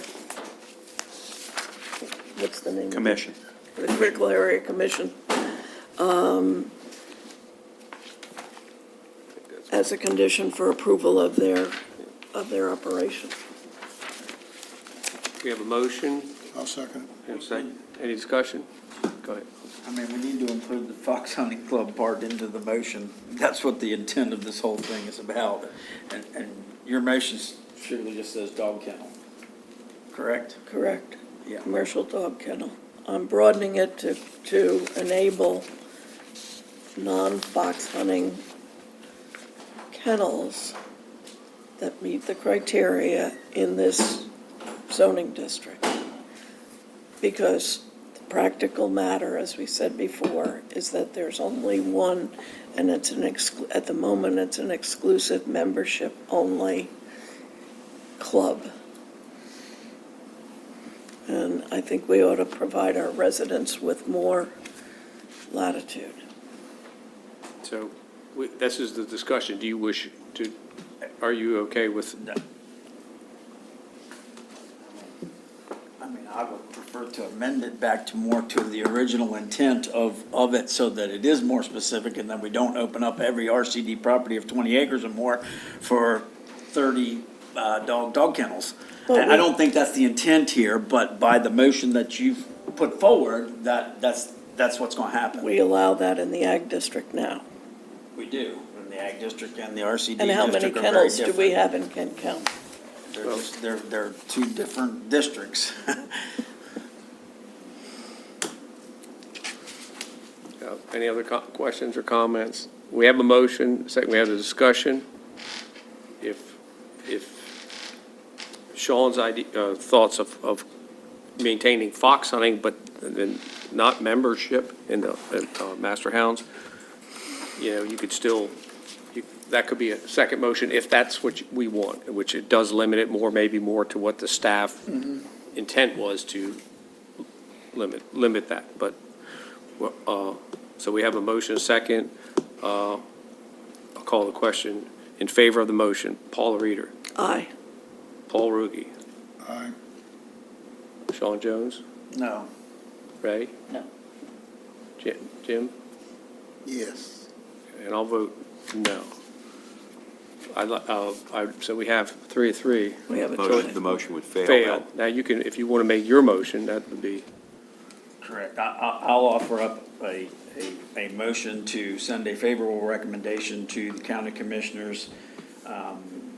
what's the name? of it? Commission. The Critical Area Commission, as a condition for approval of their operation. We have a motion. I'll second it. And a second. Any discussion? Go ahead. I mean, we need to include the Fox Hunting Club part into the motion. That's what the intent of this whole thing is about. And your motion surely just says dog kennel, correct? Correct. Yeah. Commercial dog kennel. I'm broadening it to enable non-fox hunting kennels that meet the criteria in this zoning district. Because the practical matter, as we said before, is that there's only one, and it's at the moment, it's an exclusive membership-only club. And I think we ought to provide our residents with more latitude. So this is the discussion. Do you wish to, are you okay with? I mean, I would prefer to amend it back to more to the original intent of it so that it is more specific and that we don't open up every RCD property of 20 acres or more for 30 dog kennels. And I don't think that's the intent here, but by the motion that you've put forward, that's what's going to happen. We allow that in the ag district now. We do, in the ag district and the RCD And how many district are very kennels do we different. have in Kent County? They're two different districts. Any other questions or comments? We have a motion. Second, we have the discussion. If Sean's thoughts of maintaining fox hunting, but then not membership in the Master Hounds, you could still, that could be a second motion if that's what we want, which it does limit it more, maybe more to what the staff intent was to limit that. But, so we have a motion, a second. I'll call the question. In favor of the motion, Paula Reeder. Aye. Paul Ruge. Aye. Sean Jones. No. Ray. No. Jim. Yes. And I'll vote no. So we have 3-3. We have a Motion- choice. The motion would fail. Fail. Now you can, if you want to make your motion, that would be, Correct. I'll offer up a motion to send a favorable recommendation to the county commissioners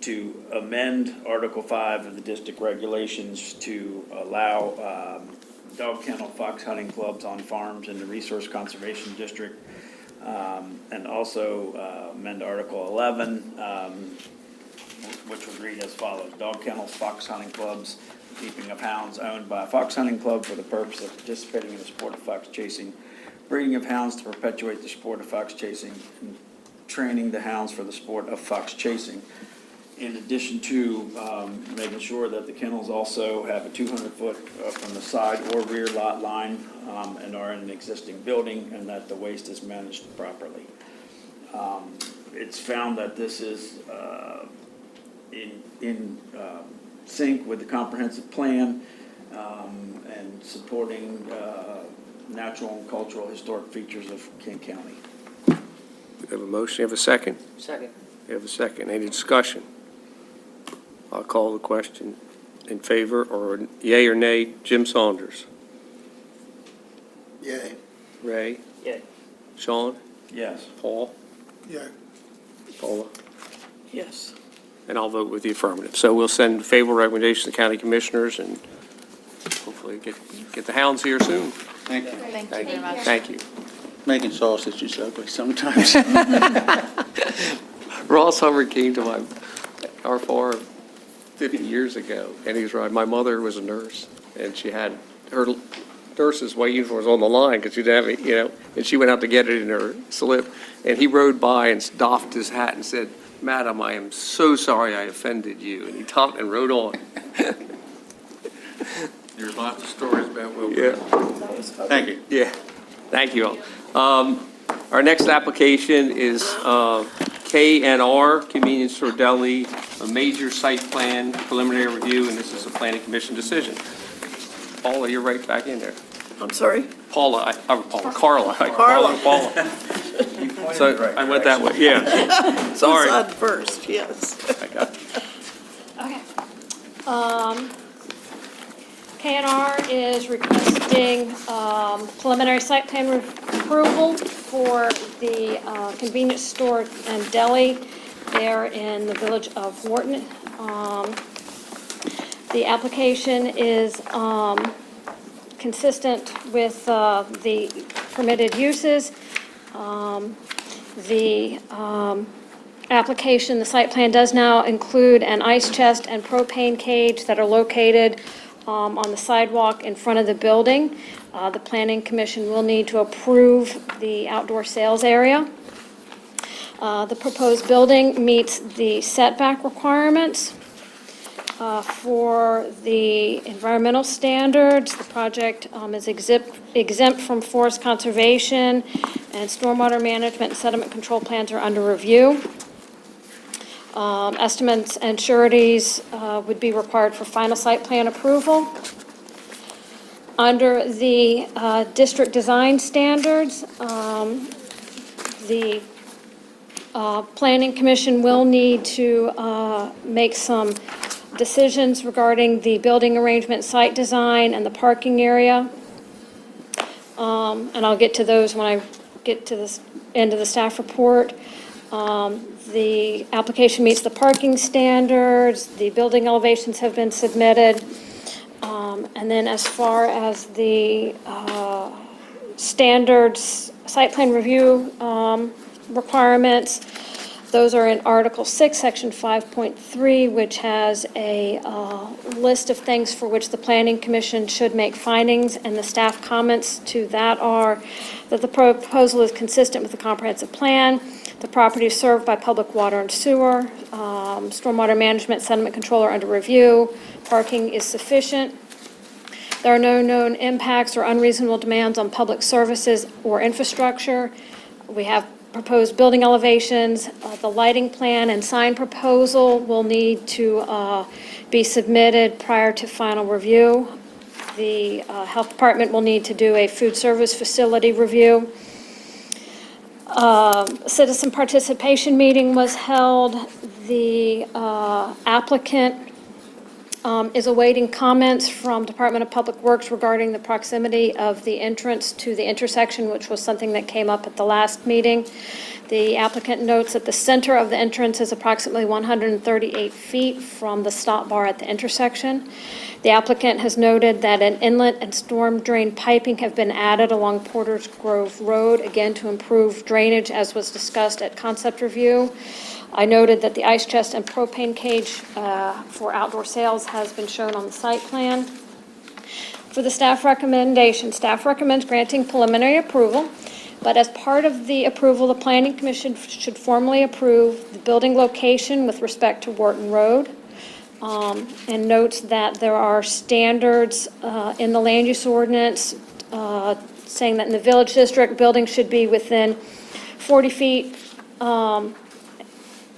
to amend Article 5 of the district regulations to allow dog kennel fox hunting clubs on farms in the Resource Conservation District, and also amend Article 11, which would read as follows: dog kennels, fox hunting clubs, keeping of hounds owned by a fox hunting club for the purpose of participating in the sport of fox chasing, breeding of hounds to perpetuate the sport of fox chasing, and training the hounds for the sport of fox chasing. In addition to making sure that the kennels also have a 200-foot from the side or rear lot line and are in an existing building, and that the waste is managed properly. It's found that this is in sync with the comprehensive plan and supporting natural and cultural historic features of Kent County. we have a motion, you have a second? Second. You have a second. Any discussion? I'll call the question. In favor, or yea or nay, Jim Saunders? Yay. Ray? Yay. Sean? Yes. Paul? Yeah. Paula? Yes. And I'll vote with the affirmative. So we'll send favorable recommendations to the county commissioners and hopefully get the hounds here soon. Thank you. Thank you very much. Thank you. Making sausage is ugly sometimes. Ross Hubbard came to my our farm 50 years ago, and he's right. My mother was a nurse, and she had her nurse's white uniform was on the line because she didn't have it, and she went out to get it in her slip. And he rode by and doffed his hat and said, "Madam, I am so sorry I offended you." And he topped and rode on. There's lots of stories about Wilbur. Yeah. That was fun. Thank you. Yeah, thank you all. Our next application is KNR, Convenience Store Deli, a major site plan preliminary review, and this is a planning commission decision. Paula, you're right back in there. I'm sorry? Carla. Carla. Paula. So I went that way, yeah. Sorry. Who's on first, yes. I got it. Okay. KNR is requesting preliminary site plan approval for the convenience store and deli there in the village of Wharton. The application is consistent with the permitted uses. The application, the site plan does now include an ice chest and propane cage that are located on the sidewalk in front of the building. The Planning Commission will need to approve the outdoor sales area. The proposed building meets the setback requirements for the environmental standards. The project is exempt from forest conservation, and stormwater management and sediment control plans are under review. Estimates and sureties would be required for final site plan approval. Under the district design standards, the Planning Commission will need to make some decisions regarding the building arrangement, site design, and the parking area. And I'll get to those when I get to the end of the staff report. The application meets the parking standards, the building elevations have been submitted. And then as far as the standards, site plan review requirements, those are in Article 6, Section 5.3, which has a list of things for which the Planning Commission should make findings, and the staff comments to that are that the proposal is consistent with the comprehensive plan, the property is served by public water and sewer, stormwater management, sediment control are under review, parking is sufficient. There are no known impacts or unreasonable demands on public services or infrastructure. We have proposed building elevations. The lighting plan and sign proposal will need to be submitted prior to final review. The health department will need to do a food service facility review. Citizen participation meeting was held. The applicant is awaiting comments from Department of Public Works regarding the proximity of the entrance to the intersection, which was something that came up at the last meeting. The applicant notes that the center of the entrance is approximately 138 feet from the stop bar at the intersection. The applicant has noted that an inlet and storm drain piping have been added along Porter's Grove Road, again to improve drainage, as was discussed at concept review. I noted that the ice chest and propane cage for outdoor sales has been shown on the site plan. For the staff recommendation, staff recommends granting preliminary approval, but as part of the approval, the Planning Commission should formally approve the building location with respect to Wharton Road, and notes that there are standards in the land use ordinance saying that in the village district, buildings should be within 40 feet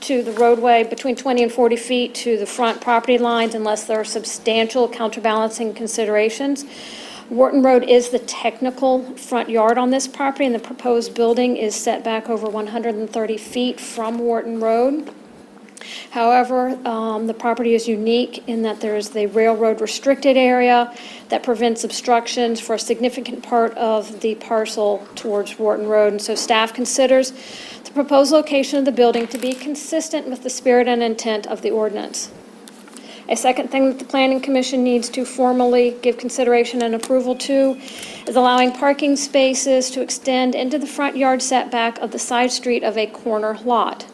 to the roadway, between 20 and 40 feet to the front property lines unless there are substantial counterbalancing considerations. Wharton Road is the technical front yard on this property, and the proposed building is set back over 130 feet from Wharton Road. However, the property is unique in that there is the railroad restricted area that prevents obstructions for a significant part of the parcel towards Wharton Road. And so staff considers the proposed location of the building to be consistent with the spirit and intent of the ordinance. A second thing that the Planning Commission needs to formally give consideration and approval to is allowing parking spaces to extend into the front yard setback of the side street of a corner lot.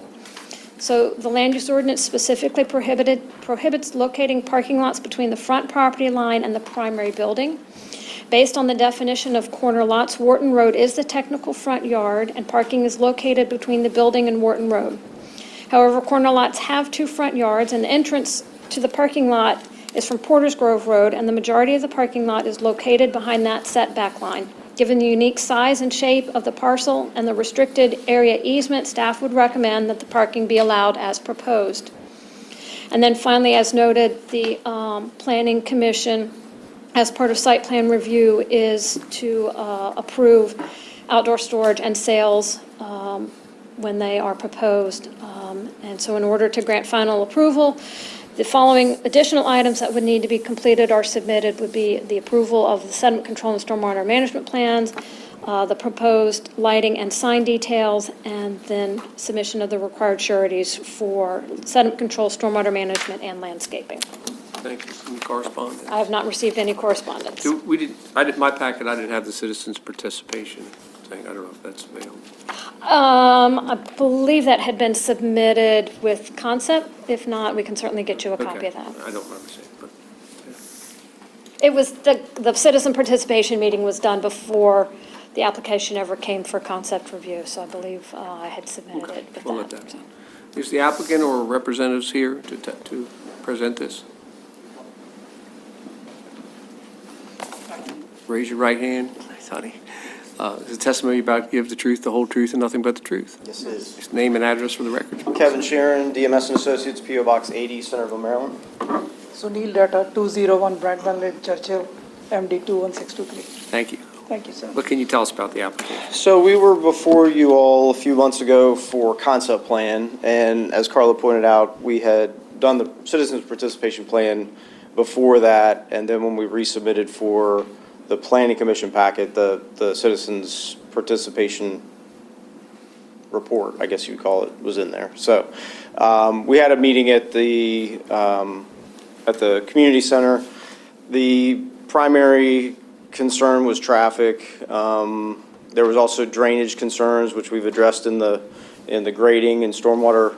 So the land use ordinance specifically prohibits locating parking lots between the front property line and the primary building. Based on the definition of corner lots, Wharton Road is the technical front yard, and parking is located between the building and Wharton Road. However, corner lots have two front yards, and the entrance to the parking lot is from Porter's Grove Road, and the majority of the parking lot is located behind that setback line. Given the unique size and shape of the parcel and the restricted area easement, staff would recommend that the parking be allowed as proposed. And then finally, as noted, the Planning Commission, as part of site plan review, is to approve outdoor storage and sales when they are proposed. And so in order to grant final approval, the following additional items that would need to be completed or submitted would be the approval of the sediment control and stormwater management plans, the proposed lighting and sign details, and then submission of the required sureties for sediment control, stormwater management, and landscaping. Thank you. Any correspondence? I have not received any correspondence. My packet, I didn't have the citizens' participation thing. I don't know if that's available. I believe that had been submitted with concept. If not, we can certainly get you a copy of that. I don't remember seeing it, but. It was, the citizen participation meeting was done before the application ever came for concept review, so I believe I had submitted it with We'll let that. that. Is the applicant or representatives here to present this? Raise your right hand. Nice, honey. Is the testimony about give the truth, the whole truth, and nothing but the truth? Yes, it is. Just name and address for the record. Kevin Sharon, DMS and Associates, PO Box 80, Centerville, Maryland. Sunil Data, 201 Brandman Lane, Churchill, MD 21623. Thank you. Thank you, sir. What can you tell us about the application? So we were before you all a few months ago for concept plan, and as Carla pointed out, we had done the citizens participation plan before that, and then when we resubmitted for the planning commission packet, the citizens participation report, I guess you'd call it, was in there. So we had a meeting at the community center. The primary concern was traffic. There was also drainage concerns, which we've addressed in the grading and stormwater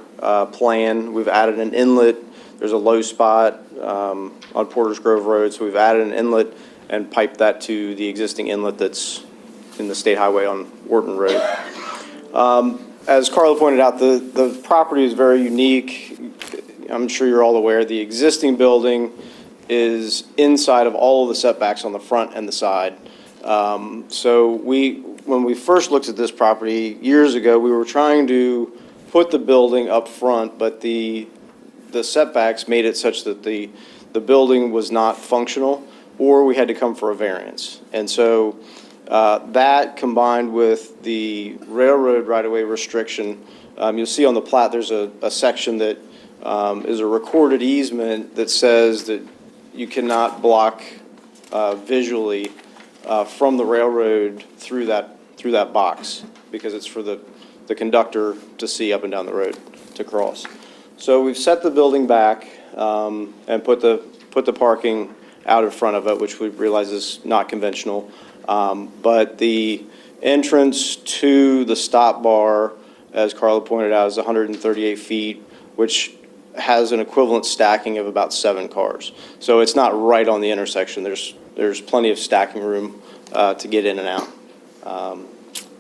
plan. We've added an inlet. There's a low spot on Porter's Grove Road, so we've added an inlet and piped that to the existing inlet that's in the state highway on Wharton Road. As Carla pointed out, the property is very unique. I'm sure you're all aware, the existing building is inside of all of the setbacks on the front and the side. So when we first looked at this property years ago, we were trying to put the building up front, but the setbacks made it such that the building was not functional, or we had to come for a variance. And so that combined with the railroad right-of-way restriction, you'll see on the plat there's a section that is a recorded easement that says that you cannot block visually from the railroad through that box, because it's for the conductor to see up and down the road to cross. So we've set the building back and put the parking out in front of it, which we realize is not conventional. But the entrance to the stop bar, as Carla pointed out, is 138 feet, which has an equivalent stacking of about 7 cars. So it's not right on the intersection. There's plenty of stacking room to get in and out.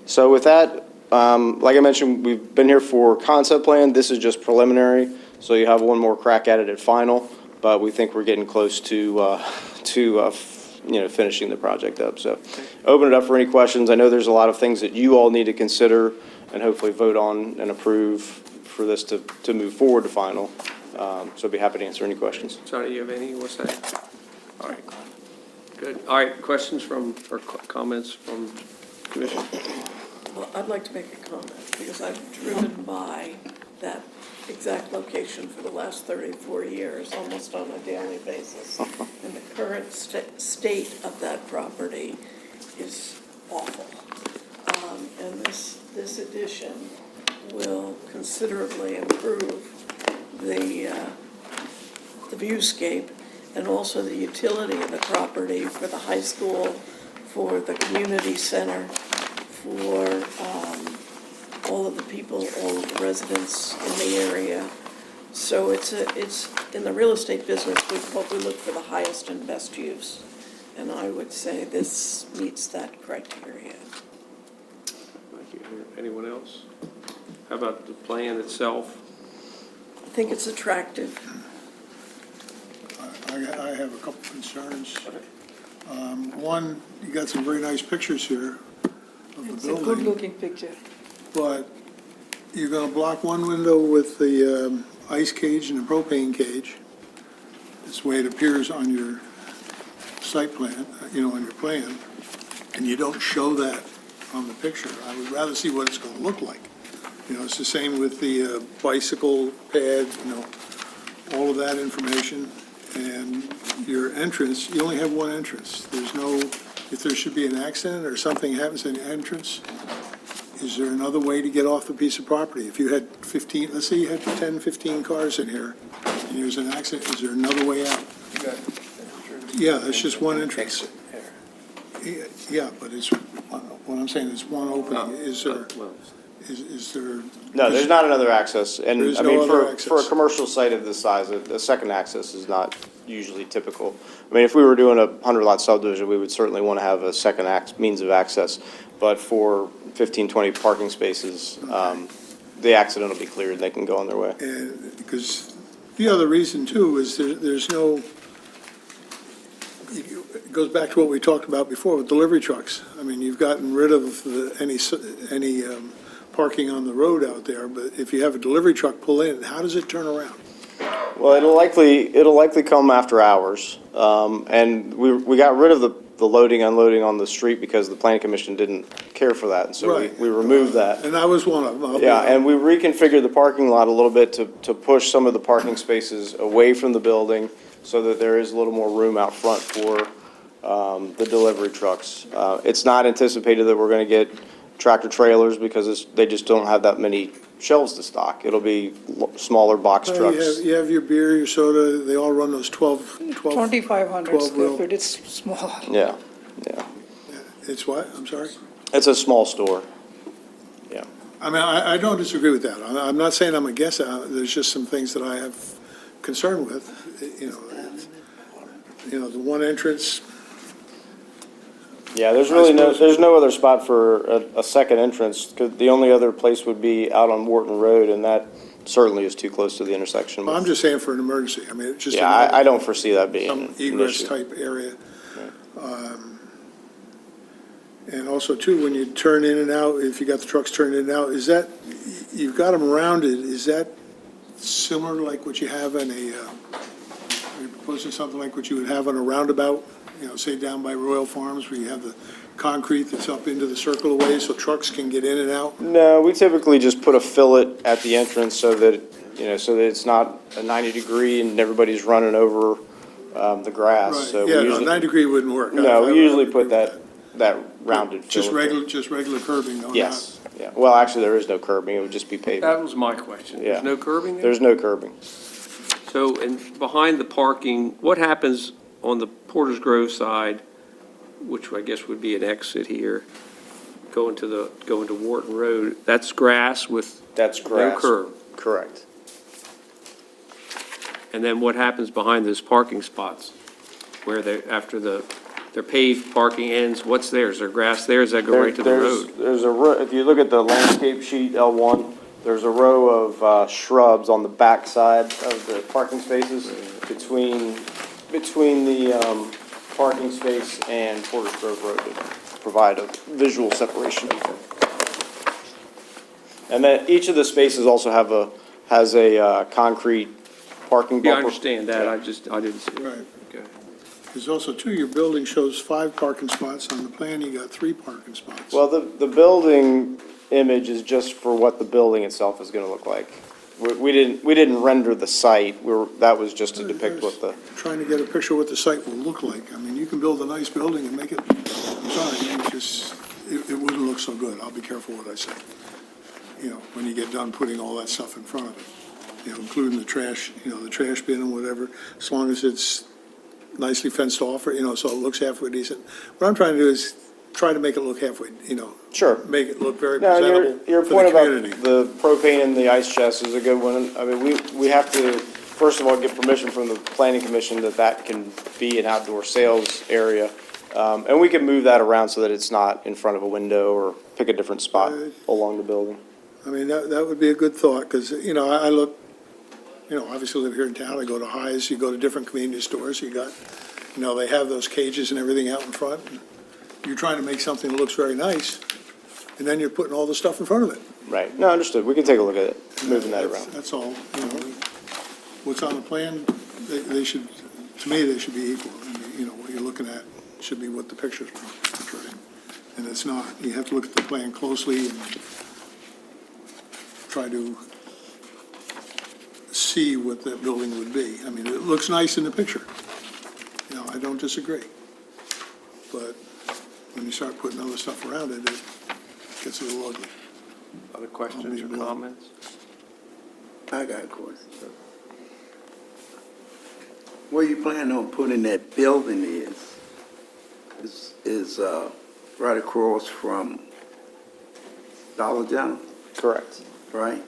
So with that, like I mentioned, we've been here for concept plan. This is just preliminary, so you have one more crack at it at final. But we think we're getting close to finishing the project up. So open it up for any questions. I know there's a lot of things that you all need to consider and hopefully vote on and approve for this to move forward to final. So I'd be happy to answer any questions. Johnny, you have any? What's that? All right. Good. All right. Questions or comments from Commission? Well, I'd like to make a comment, because I've driven by that exact location for the last 34 years, almost on a daily basis. And the current state of that property is awful. And this addition will considerably improve the viewscape and also the utility of the property for the high school, for the community center, for all of the people, all of the residents in the area. So it's in the real estate business, we look for the highest and best use. And I would say this meets that criteria. Thank you. Anyone else? How about the plan itself? I think it's attractive. I have a couple concerns. One, you got some very nice pictures here of the It's a building, good-looking picture. but you're gonna block one window with the ice cage and the propane cage. That's the way it appears on your site plan, on your plan, and you don't show that on the picture. I would rather see what it's gonna look like. It's the same with the bicycle pad, all of that information. And your entrance, you only have one entrance. There's no, if there should be an accident or something happens in the entrance, is there another way to get off the piece of property? If you had 15, let's say you had 10, 15 cars in here, and there's an accident, is there another way out? Yeah, it's just one entrance. Yeah, but it's, what I'm saying is one opening. Is there, is there? No, there's not another access, and There's I no mean, other for a access. commercial site of this size, a second access is not usually typical. I mean, if we were doing a 100-lot subdivision, we would certainly want to have a second means of access, but for 15, 20 parking spaces, the accident will be cleared, and they can go on their way. And, because the other reason too is there's no, it goes back to what we talked about before with delivery trucks. I mean, you've gotten rid of any parking on the road out there, but if you have a delivery truck pull in, how does it turn around? Well, it'll likely come after hours, and we got rid of the loading, unloading on the street because the planning commission didn't care for that, and so Right. we removed that. And that was one of them. Yeah, and we reconfigured the parking lot a little bit to push some of the parking spaces away from the building so that there is a little more room out front for the delivery trucks. It's not anticipated that we're going to get tractor trailers because they just don't have that many shelves to stock. It'll be smaller box trucks. You have your beer, your soda, they all run those 12 2,500 12 square row. feet, it's small. Yeah. It's what? I'm sorry? It's a small store. Yeah. I mean, I don't disagree with that. I'm not saying I'm against it. There's just some things that I have concern with, the one entrance. Yeah, there's really no other spot for a second entrance, 'cause the only other place would be out on Wharton Road, and that certainly is too close to the intersection. I'm just saying for an emergency. I mean, it's just. Yeah, I don't foresee that being Some an egress issue. type area. And also too, when you turn in and out, if you got the trucks turned in and out, is that, you've got them rounded, is that similar like what you have in are you proposing something like what you would have on a roundabout? Say down by Royal Farms where you have the concrete that's up into the circle of ways so trucks can get in and out? No, we typically just put a fillet at the entrance so that it's not a 90-degree and everybody's running over the grass. Right, So we yeah, no, usually- 9-degree wouldn't work. No, we usually put agree with that rounded Just fillet. regular curbing, no? Yes, yeah. Well, actually, there is no curbing. It would just be pavement. That was my question. Yeah. There's no curbing there? There's no curbing. So, and behind the parking, what happens on the Porter's Grove side, which I guess would be an exit here, going to Wharton Road? That's grass with That's no grass. curb. Correct. And then what happens behind those parking spots? Where after their paved parking ends, what's there? Is there grass there? Does that go right to the road? There's a row, if you look at the landscape sheet, L1, there's a row of shrubs on the back side of the parking spaces between the parking space and Porter's Grove Road to provide a visual separation. And then each of the spaces also has a concrete parking bumper. Yeah, I understand that. I didn't see it. Right. Okay. There's also, too, your building shows 5 parking spots. On the plan, you got 3 parking spots. Well, the building image is just for what the building itself is going to look like. We didn't render the site. That was just to depict what the. Trying to get a picture of what the site will look like. I mean, you can build a nice building and make it, I'm sorry, it wouldn't look so good. I'll be careful what I say. When you get done putting all that stuff in front of it, including the trash, the trash bin and whatever, as long as it's nicely fenced off, so it looks halfway decent. What I'm trying to do is try to make it look halfway, Sure. make it look very No, presentable your for point the about community. the propane and the ice chest is a good one. I mean, we have to, first of all, get permission from the planning commission that can be an outdoor sales area. And we can move that around so that it's not in front of a window or pick a different spot along the building. I mean, that would be a good thought, because, I look, obviously live here in town, I go to Highs, you go to different convenience stores, you got, they have those cages and everything out in front. You're trying to make something that looks very nice, and then you're putting all the stuff in front of it. Right. No, understood. We can take a look at it, moving that around. That's all, what's on the plan, they should, to me, they should be equal. What you're looking at should be what the picture's portraying, and it's not. You have to look at the plan closely and try to see what that building would be. I mean, it looks nice in the picture. I don't disagree. But when you start putting other stuff around it, it gets a little ugly. Other questions or comments? I got a question. Where you plan on putting that building is right across from Dollar General, Correct. right?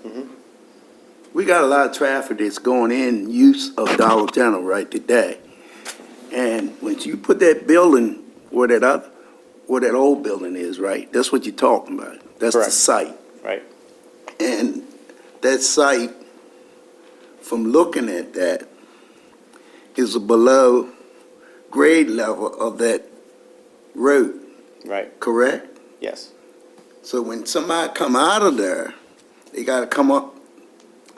We got a lot of traffic that's going in use of Dollar General right today. And when you put that building where that old building is, right? That's what you're talking about. That's the Correct. site. Right. And that site, from looking at that, is below grade level of that road, Right. correct? Yes. So when somebody come out of there, they gotta come up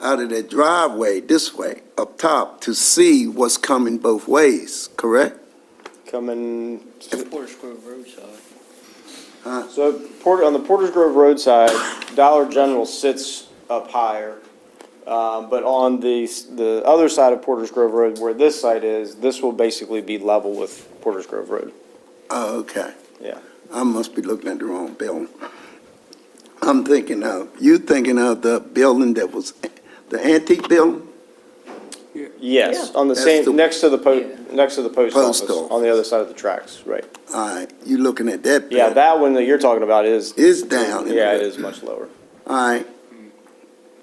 out of that driveway this way, up top, to see what's coming both ways, correct? Coming, Porter's Grove roadside. so on the Porter's Grove Road side, Dollar General sits up higher. But on the other side of Porter's Grove Road, where this site is, this will basically be level with Porter's Grove Road. Oh, okay. Yeah. I must be looking at the wrong building. You thinking of the building that was, the antique building? Yes, on the That's same, next to the post Post office, office. on the other side of the tracks, right. All right, you looking at that building? Yeah, that one that you're talking about is. Is down. Yeah, it is much lower. All right.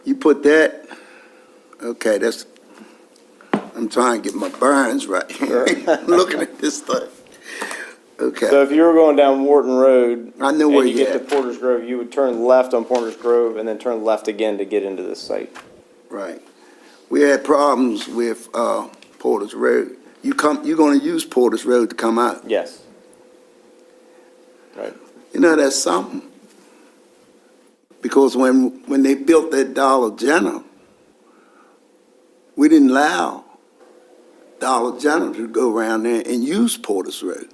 You put that, okay, I'm trying to get my bearings right. Looking at this thing. Okay. So if you were going down Wharton Road. I know where and you you're get to at. Porter's Grove, you would turn left on Porter's Grove and then turn left again to get into this site. Right. We had problems with Porter's Road. You're gonna use Porter's Road to come out. Yes. Right. That's something. Because when they built that Dollar General, we didn't allow Dollar General to go around there and use Porter's Road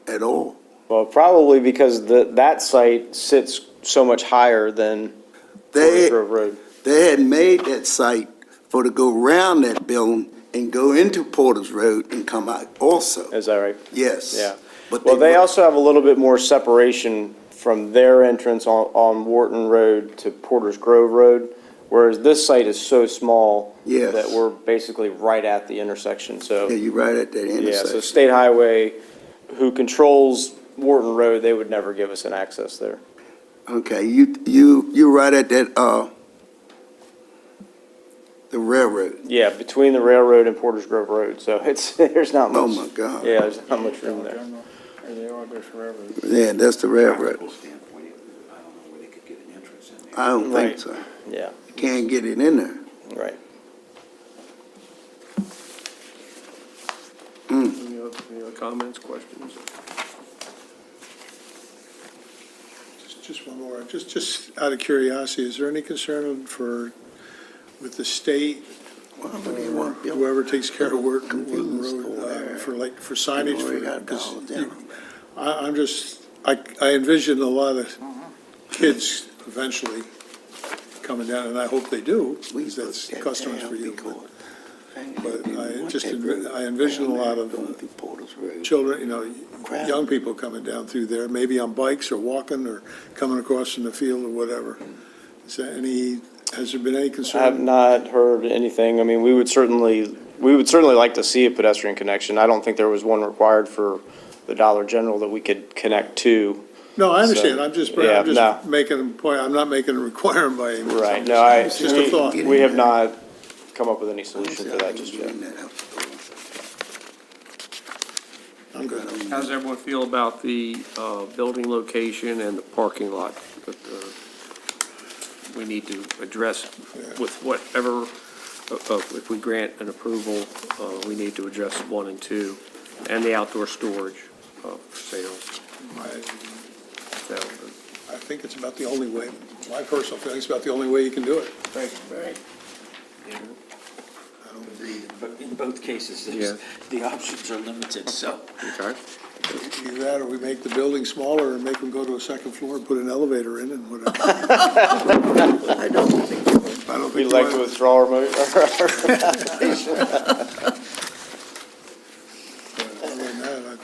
at all. Well, probably because that site sits so much higher than Porter's Grove Road. They had made that site to go around that building and go into Porter's Road and come out also. Is that right? Yes. Yeah. But Well, they also have a little bit more separation from their entrance on Wharton Road to Porter's Grove Road, whereas this site is so small Yes. that we're basically right at the intersection, so. Yeah, you're right at that Yeah, so intersection. State Highway, who controls Wharton Road, they would never give us an access there. Okay, you're right at that, the railroad. Yeah, between the railroad and Porter's Grove Road, so there's not much. Oh, my God. Yeah, there's not much room there. Yeah, that's the railroad. Standpoint, I don't know where they could get an entrance in there. I don't think Right. so. Yeah, You can't get it in there. right. Any other comments, questions? Just one more, just out of curiosity, is there any concern with the state, Why would they or want to build? whoever takes care of work on Woodland Convenience store Road, there. for signage? You already for got 'cause Dollar General. I'm just, I envision a lot of kids eventually coming down, and I hope they do, because that's customers for you. But I envision a lot of children, young people coming down through there, maybe on bikes or walking or coming across from the field or whatever. Has there been any concern? I have not heard anything. I mean, we would certainly like to see a pedestrian connection. I don't think there was one required for the Dollar General that we could connect to. No, I understand, So, I'm just yeah, no. making a point, I'm not making a requirement by any means. Right, no, It's just a thought. we have not come up with any solution for that just yet. I'm good. How does everyone feel about the building location and the parking lot that we need to address with whatever, if we grant an approval, we need to address 1 and 2, and the outdoor storage for sales. So, I think it's about the only way, my personal feeling, it's about the only way you can do it. Right. But in both cases, Yeah. the options are limited, so. okay. Either that, or we make the building smaller and make them go to a second floor and put an elevator in and whatever. I don't think you would. I don't We'd think. like to withdraw our application. Other than that,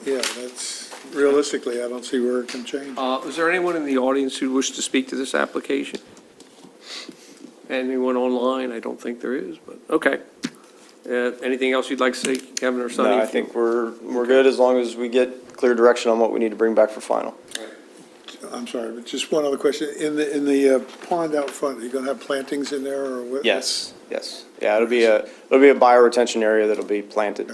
yeah, that's, realistically, I don't see where it can change. Is there anyone in the audience who wishes to speak to this application? Anyone online? I don't think there is, but, okay. Anything else you'd like to say, Kevin or Sonny? No, I think we're good as long as we get clear direction on what we need to bring back for final. I'm sorry, but just one other question. In the pond out front, are you gonna have plantings in there or what? Yes. Yeah, it'll be a bioretention area that'll be planted.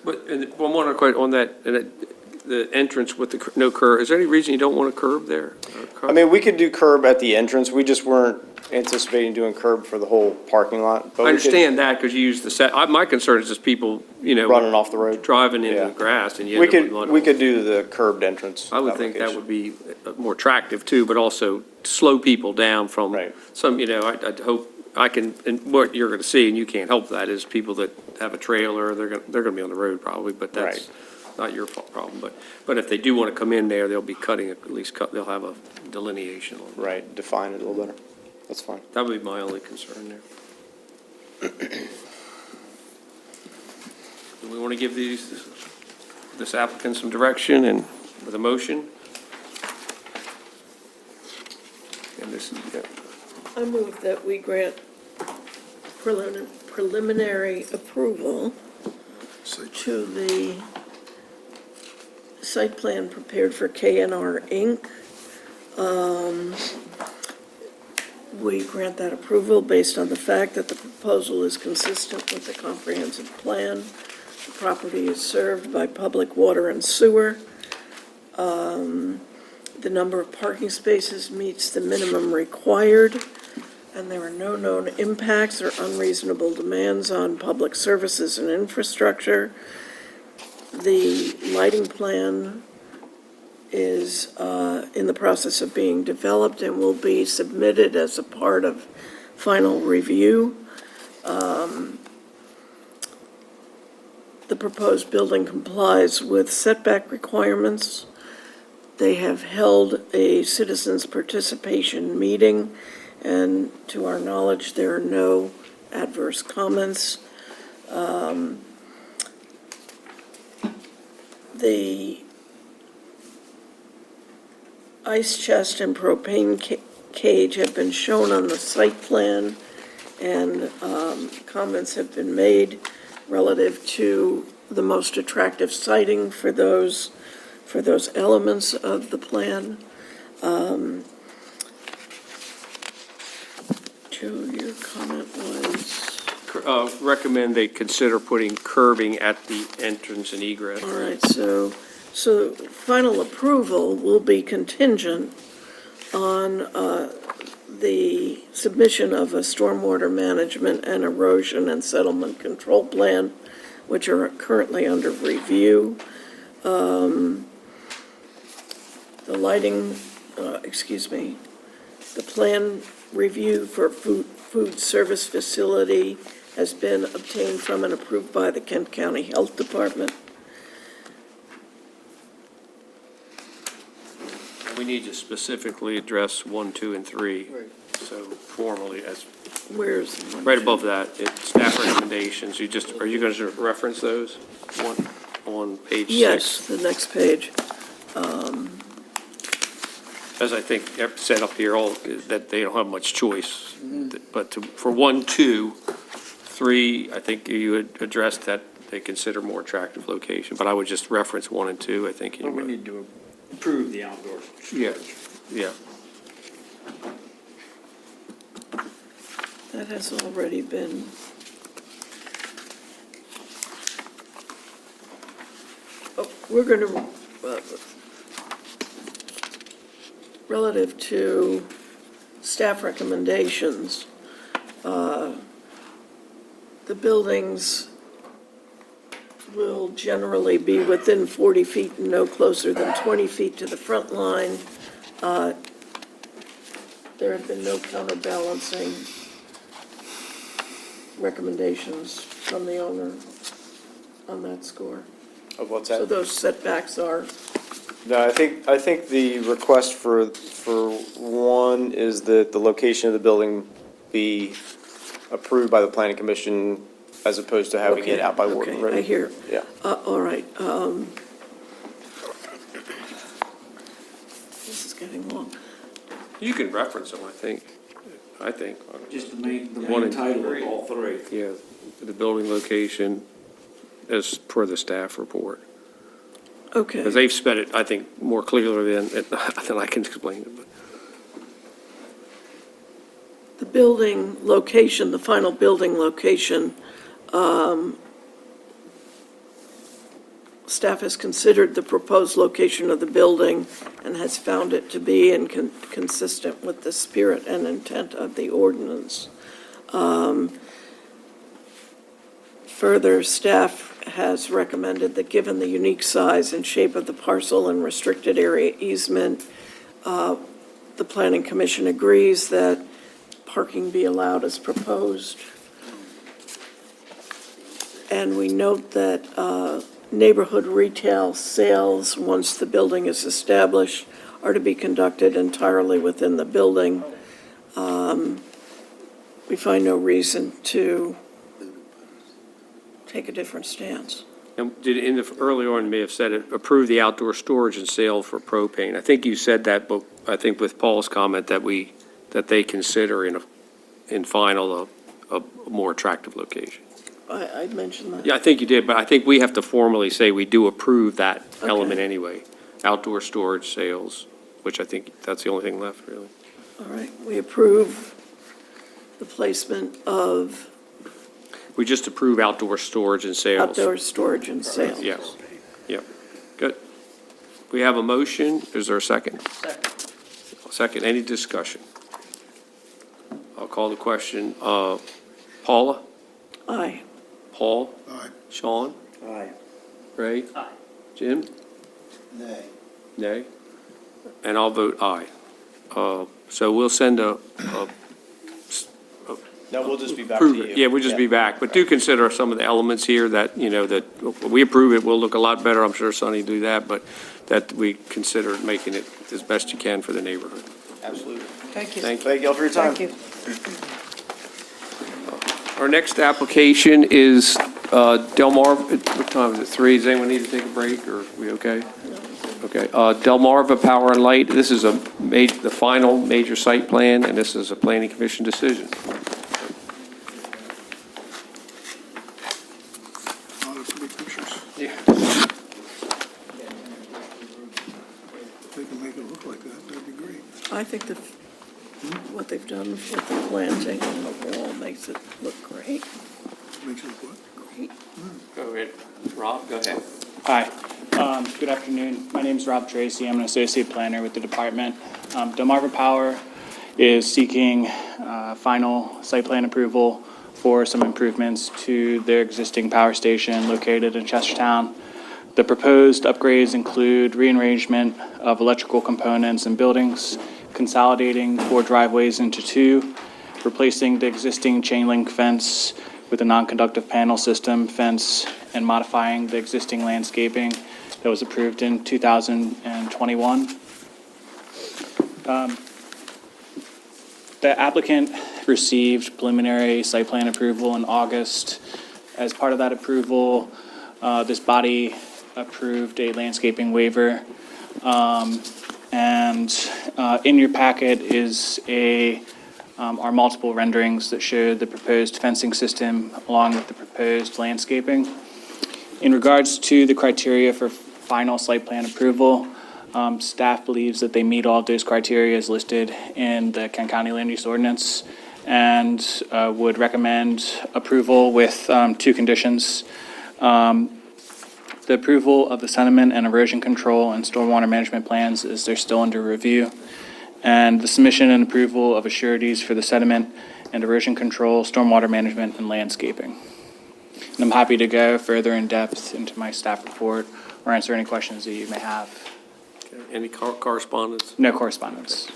But, and one more question on that, the entrance with the no curb, is there any reason you don't want a curb there? I mean, we could do curb at the entrance. We just weren't anticipating doing curb for the whole parking lot. But I we could- understand that, because you use the set, my concern is just people, Running off the road. driving into Yeah. the grass, and you We end up with could, mud we all- could do the curbed entrance. I would think that application. would be more attractive too, but also slow people down from Right. some, I'd hope, and what you're gonna see, and you can't help that, is people that have a trailer, they're gonna be on the road probably, but that's Right. not your problem, but if they do wanna come in there, they'll be cutting, at least they'll have a delineation on it. Right, define it a little better. That's fine. That would be my only concern there. Do we wanna give this applicant some direction and with a motion? And this, yeah. I move that we grant preliminary approval to the site plan prepared for KNR Inc. We grant that approval based on the fact that the proposal is consistent with the comprehensive plan. The property is served by public water and sewer. The number of parking spaces meets the minimum required, and there are no known impacts or unreasonable demands on public services and infrastructure. The lighting plan is in the process of being developed and will be submitted as a part of final review. The proposed building complies with setback requirements. They have held a citizens' participation meeting, and to our knowledge, there are no adverse comments. The ice chest and propane cage have been shown on the site plan, and comments have been made relative to the most attractive siting for those elements of the plan. Joe, your comment was? Recommend they consider putting curbing at the entrance and egress. All right, so final approval will be contingent on the submission of a stormwater management and erosion and settlement control plan, which are currently under review. The lighting, the plan review for food service facility has been obtained from and approved by the Kent County Health Department. We need to specifically address 1, 2, and 3. So formally, as Where's? right above that, it's staff recommendations. Are you going to reference those on page 6? Yes, the next page. As I think said up here, that they don't have much choice. But for 1, 2, 3, I think you had addressed that they consider more attractive location. But I would just reference 1 and 2, I think. But we need to approve the outdoor Yeah, storage. yeah. That has already been. Oh, we're going to, relative to staff recommendations, the buildings will generally be within 40 feet and no closer than 20 feet to the front line. There have been no counterbalancing recommendations from the owner on that score. Of what's So that? those setbacks are, No, I think the request for one is that the location of the building be approved by the planning commission as opposed to having it out by Wharton Road. okay, I hear. Yeah. All right. This is getting long. You can reference them, I think. Just the main One and title of three. all three. Yeah, the building location as per the staff report. Okay. Because they've spent it, I think, more clearly than I can explain it. But The building location, the final building location, staff has considered the proposed location of the building and has found it to be consistent with the spirit and intent of the ordinance. Further, staff has recommended that given the unique size and shape of the parcel and restricted area easement, the Planning Commission agrees that parking be allowed as proposed. And we note that neighborhood retail sales, once the building is established, are to be conducted entirely within the building. We find no reason to take a different stance. and earlier on, you may have said it, approve the outdoor storage and sale for propane. I think you said that, but I think with Paul's comment that they consider in final a more attractive location. I mentioned that. Yeah, I think you did, but I think we have to formally say we do approve that element Okay. anyway. Outdoor storage sales, which I think that's the only thing left, really. All right, we approve the placement of We just approve outdoor storage and sales. outdoor storage and sales. Yes, yep, good. We have a motion, is there a second? Second, any discussion? I'll call the question. Paula? Aye. Paul? Aye. Sean? Aye. Ray? Aye. Jim? Nay. Nay? And I'll vote aye. So we'll send No, we'll just be back approve to it. you. Yeah, we'll just be back, but do consider some of the elements here that, that we approve it, will look a lot better, I'm sure Sonny do that, but that we consider making it as best you can for the neighborhood. Absolutely. Thank you. Thank you. Thank you all for your time. Thank you. Our next application is Delmarva, what time is it, 3? Does anyone need to take a break, or are we okay? Okay, Delmarva Power and Light, this is the final major site plan, and this is a planning commission decision. A lot of pretty pictures. Yeah. If they can make it look like that, that'd be great. I think what they've done with the planting on the wall makes it look great. Makes it look what? Great. Go ahead. Rob, go ahead. Hi, good afternoon. My name is Rob Tracy. I'm an associate planner with the department. Delmarva Power is seeking final site plan approval for some improvements to their existing power station located in Chestertown. The proposed upgrades include rearrangement of electrical components and buildings, consolidating 4 driveways into 2, replacing the existing chain link fence with a non-conductive panel system fence, and modifying the existing landscaping that was approved in 2021. The applicant received preliminary site plan approval in August. As part of that approval, this body approved a landscaping waiver. And in your packet is are multiple renderings that show the proposed fencing system along with the proposed landscaping. In regards to the criteria for final site plan approval, staff believes that they meet all of those criteria as listed in the Kent County Land Use Ordinance and would recommend approval with 2 conditions. The approval of the sediment and erosion control and stormwater management plans as they're still under review, and the submission and approval of assurities for the sediment and erosion control, stormwater management, and landscaping. And I'm happy to go further in depth into my staff report or answer any questions that you may have. Any correspondence? No correspondence.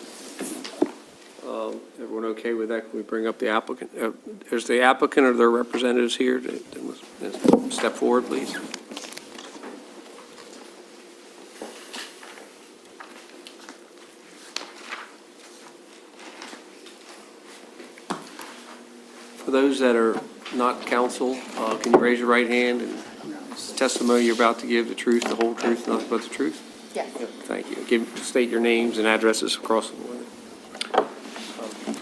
Everyone okay with that? Can we bring up the applicant? Is the applicant or their representatives here? Step forward, please. For those that are not counsel, can you raise your right hand and testimony you're about to give the truth, the whole truth, nothing but the truth? Yes. Thank you. State your names and addresses across the board.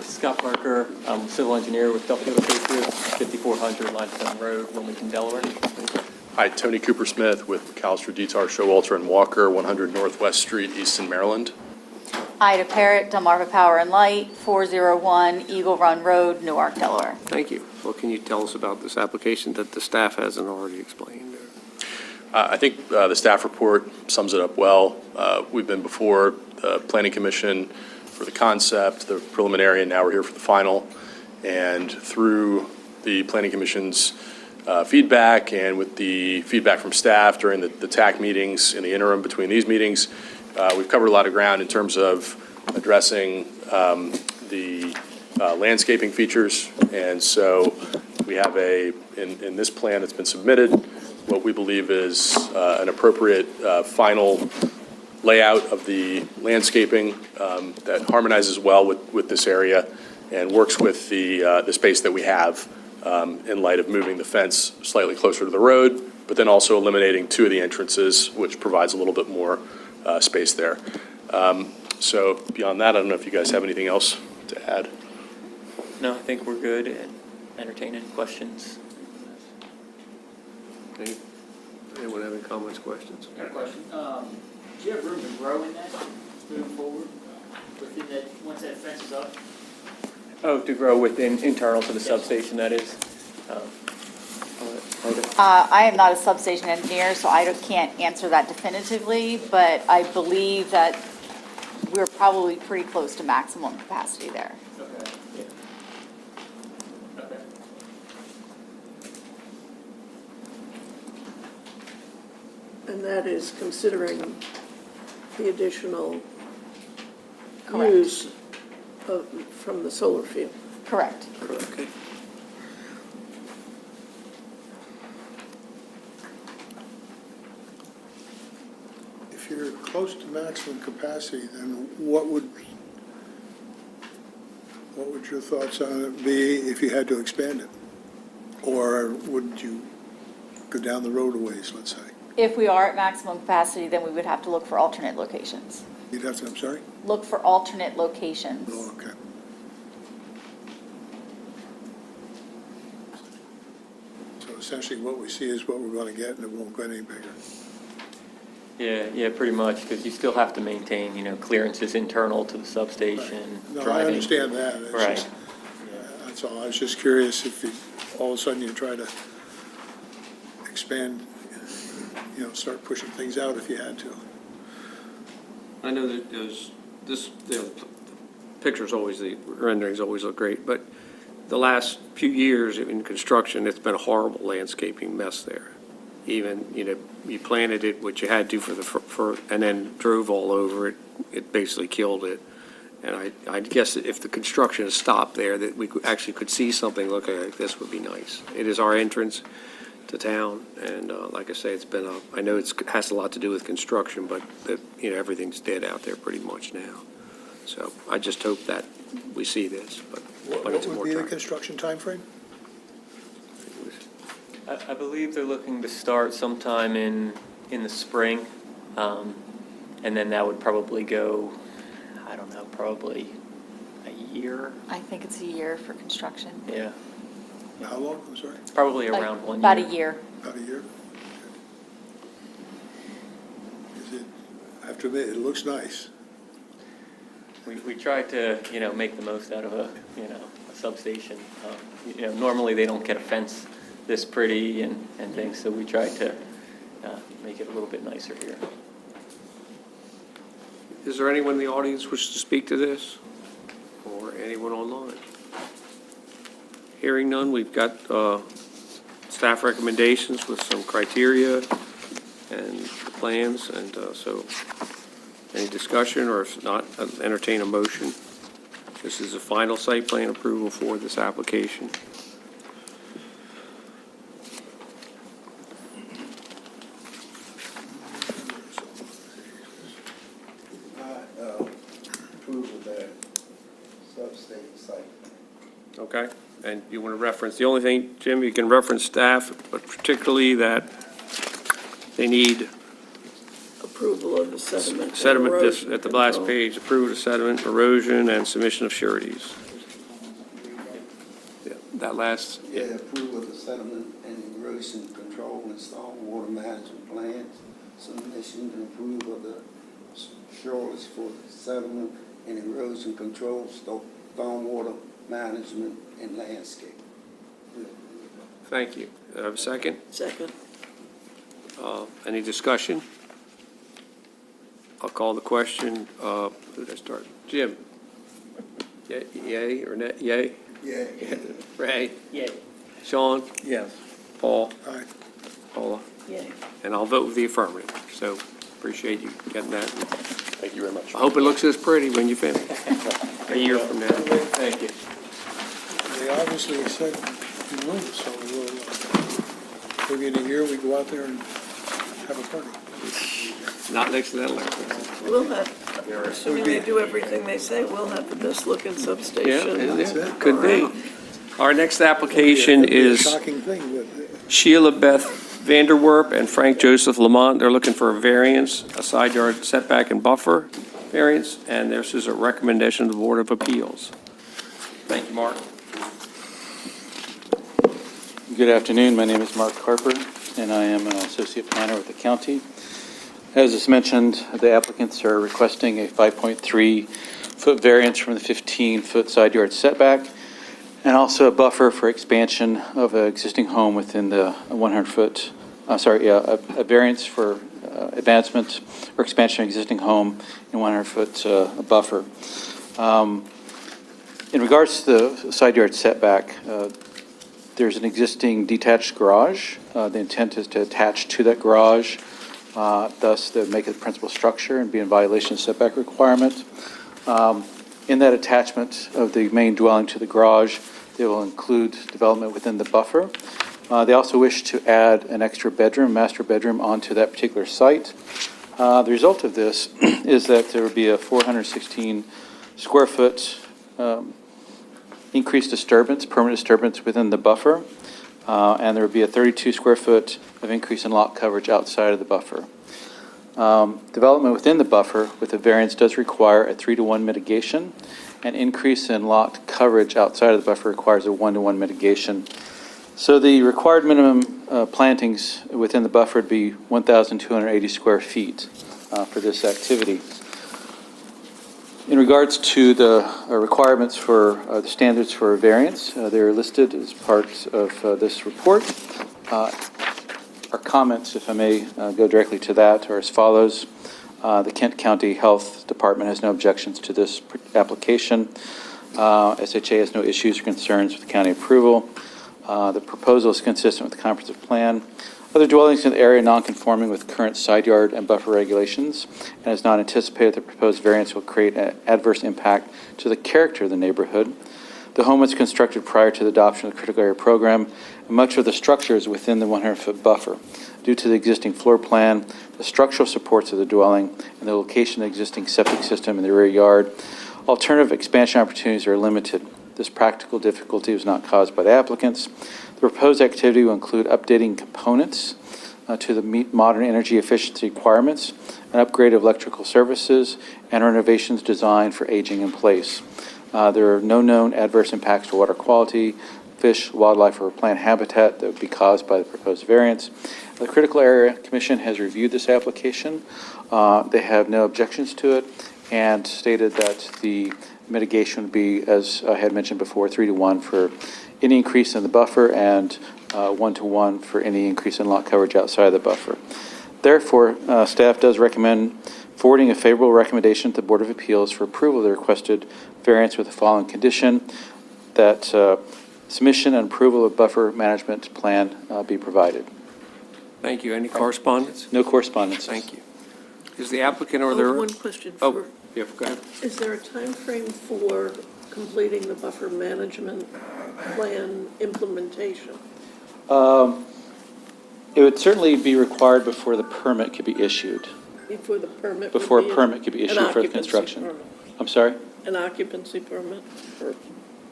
Scott Parker, I'm a civil engineer with Duffield Associates, 5400 Limestone Road, Wilmington, Delaware. Hi, Tony Cooper Smith with McAllister, Detar, Showalter, and Walker, 100 Northwest Street, Easton, Maryland. Ida Parrott, Delmarva Power and Light, 401 Eagle Run Road, Newark, Delaware. Thank you. What can you tell us about this application that the staff hasn't already explained? I think the staff report sums it up well. We've been before the Planning Commission for the concept, the preliminary, and now we're here for the final. And through the Planning Commission's feedback and with the feedback from staff during the TAC meetings in the interim between these meetings, we've covered a lot of ground in terms of addressing the landscaping features. And so we have in this plan that's been submitted, what we believe is an appropriate final layout of the landscaping that harmonizes well with this area and works with the space that we have in light of moving the fence slightly closer to the road, but then also eliminating 2 of the entrances, which provides a little bit more space there. So beyond that, I don't know if you guys have anything else to add. No, I think we're good and entertain any questions. Anyone have any comments, questions? Got a question. Do you have room to grow in that moving forward within that, once that fence is up? Oh, to grow within, internal to the substation, that is? I am not a substation engineer, so I can't answer that definitively, but I believe that we're probably pretty close to maximum capacity there. Okay. Okay. And that is considering the additional Correct. use from the solar field. Correct. Okay. If you're close to maximum capacity, then what would your thoughts on it be if you had to expand it? Or would you go down the road a ways, let's say? If we are at maximum capacity, then we would have to look for alternate locations. You'd have to, I'm sorry? Look for alternate locations. Oh, okay. So essentially what we see is what we're going to get, and it won't get any bigger. Yeah, pretty much, because you still have to maintain, clearances internal to the substation. No, I driving. understand that. It's Right. just- That's all. I was just curious if all of a sudden you try to expand, start pushing things out if you had to. I know that the pictures always, the renderings always look great, but the last few years in construction, it's been a horrible landscaping mess there. Even, you planted it, what you had to for and then drove all over it. It basically killed it. And I guess that if the construction stopped there, that we actually could see something looking like this would be nice. It is our entrance to town, and like I say, it's been I know it has a lot to do with construction, but everything's dead out there pretty much now. So I just hope that we see this, but What would be the construction timeframe? I believe they're looking to start sometime in the spring, and then that would probably go, I don't know, probably a year. I think it's a year for construction. Yeah, How long, I'm sorry? probably around 1 year. About a year. About a year? have to admit, it looks nice. We try to, make the most out of a substation. Normally they don't get a fence this pretty and things, so we try to make it a little bit nicer here. Is there anyone in the audience wish to speak to this? Or anyone online? Hearing none, we've got staff recommendations with some criteria and the plans, and so any discussion, or if not, entertain a motion. This is a final site plan approval for this application. Approval there, substation site. Okay, and you want to reference, the only thing, Jim, you can reference staff, but particularly that they need Approval of the sediment. and sediment, erosion at the last control. page, approve of sediment, erosion, and submission of sureties. Yeah, that last, Yeah, approval of the sediment and erosion control and stormwater management plans, submission and approval of the shores for sediment and erosion control, stormwater management and landscape. thank you. Do I have a second? Second. Any discussion? I'll call the question. Who did I start? Jim? Yay or nay? Yay? Yeah. Ray? Yay. Sean? Yes. Paul? Aye. Paula? Yay. And I'll vote with the affirmative. So appreciate you getting that. Thank you very much. I hope it looks this pretty when you finish. A year from now. Thank you. They obviously said you would, so we'll, maybe in a year, we go out there and have a party. Not next to that electric. We'll have, assuming they do everything they say, we'll have the best looking Yeah, substation. yeah, could be. Our next application That'd be a is shocking thing, but Sheila Beth Vanderwerp and Frank Joseph Lamont. They're looking for a variance, a side yard setback and buffer variance, and this is a recommendation of the Board of Appeals. Thank you, Mark. Good afternoon. My name is Mark Harper, and I am an associate planner with the county. As is mentioned, the applicants are requesting a 5.3-foot variance from the 15-foot side yard setback, and also a buffer for expansion of an existing home within the 100-foot, a variance for advancement or expansion of existing home in 100-foot buffer. In regards to the side yard setback, there's an existing detached garage. The intent is to attach to that garage, thus to make it the principal structure and be in violation of setback requirement. In that attachment of the main dwelling to the garage, they will include development within the buffer. They also wish to add an extra bedroom, master bedroom, onto that particular site. The result of this is that there will be a 416 square foot increased disturbance, permanent disturbance within the buffer, and there would be a 32 square foot of increase in lot coverage outside of the buffer. Development within the buffer with the variance does require a 3-to-1 mitigation. An increase in lot coverage outside of the buffer requires a 1-to-1 mitigation. So the required minimum plantings within the buffer would be 1,280 square feet for this activity. In regards to the requirements for the standards for a variance, they're listed as part of this report. Our comments, if I may go directly to that, are as follows. The Kent County Health Department has no objections to this application. SHA has no issues or concerns with the county approval. The proposal is consistent with the comprehensive plan. Other dwellings in the area non-conforming with current side yard and buffer regulations, and is not anticipated that the proposed variance will create an adverse impact to the character of the neighborhood. The home was constructed prior to the adoption of the critical area program, and much of the structure is within the 100-foot buffer. Due to the existing floor plan, the structural supports of the dwelling, and the location of the existing septic system in the rear yard, alternative expansion opportunities are limited. This practical difficulty was not caused by the applicants. The proposed activity will include updating components to meet modern energy efficiency requirements, an upgrade of electrical services, and renovations designed for aging in place. There are no known adverse impacts to water quality, fish, wildlife, or plant habitat that would be caused by the proposed variance. The Critical Area Commission has reviewed this application. They have no objections to it and stated that the mitigation would be, as I had mentioned before, 3-to-1 for any increase in the buffer and 1-to-1 for any increase in lot coverage outside of the buffer. Therefore, staff does recommend forwarding a favorable recommendation to the Board of Appeals for approval of the requested variance with the following condition, that submission and approval of buffer management plan be provided. Thank you. Any correspondence? No correspondence. Thank you. Is the applicant or their? One question Oh, for, yeah, go ahead. is there a time frame for completing the buffer management plan implementation? It would certainly be required before the permit could be issued. Before the permit? would Before a be permit could be an issued for the occupancy construction. permit. I'm sorry? An occupancy permit?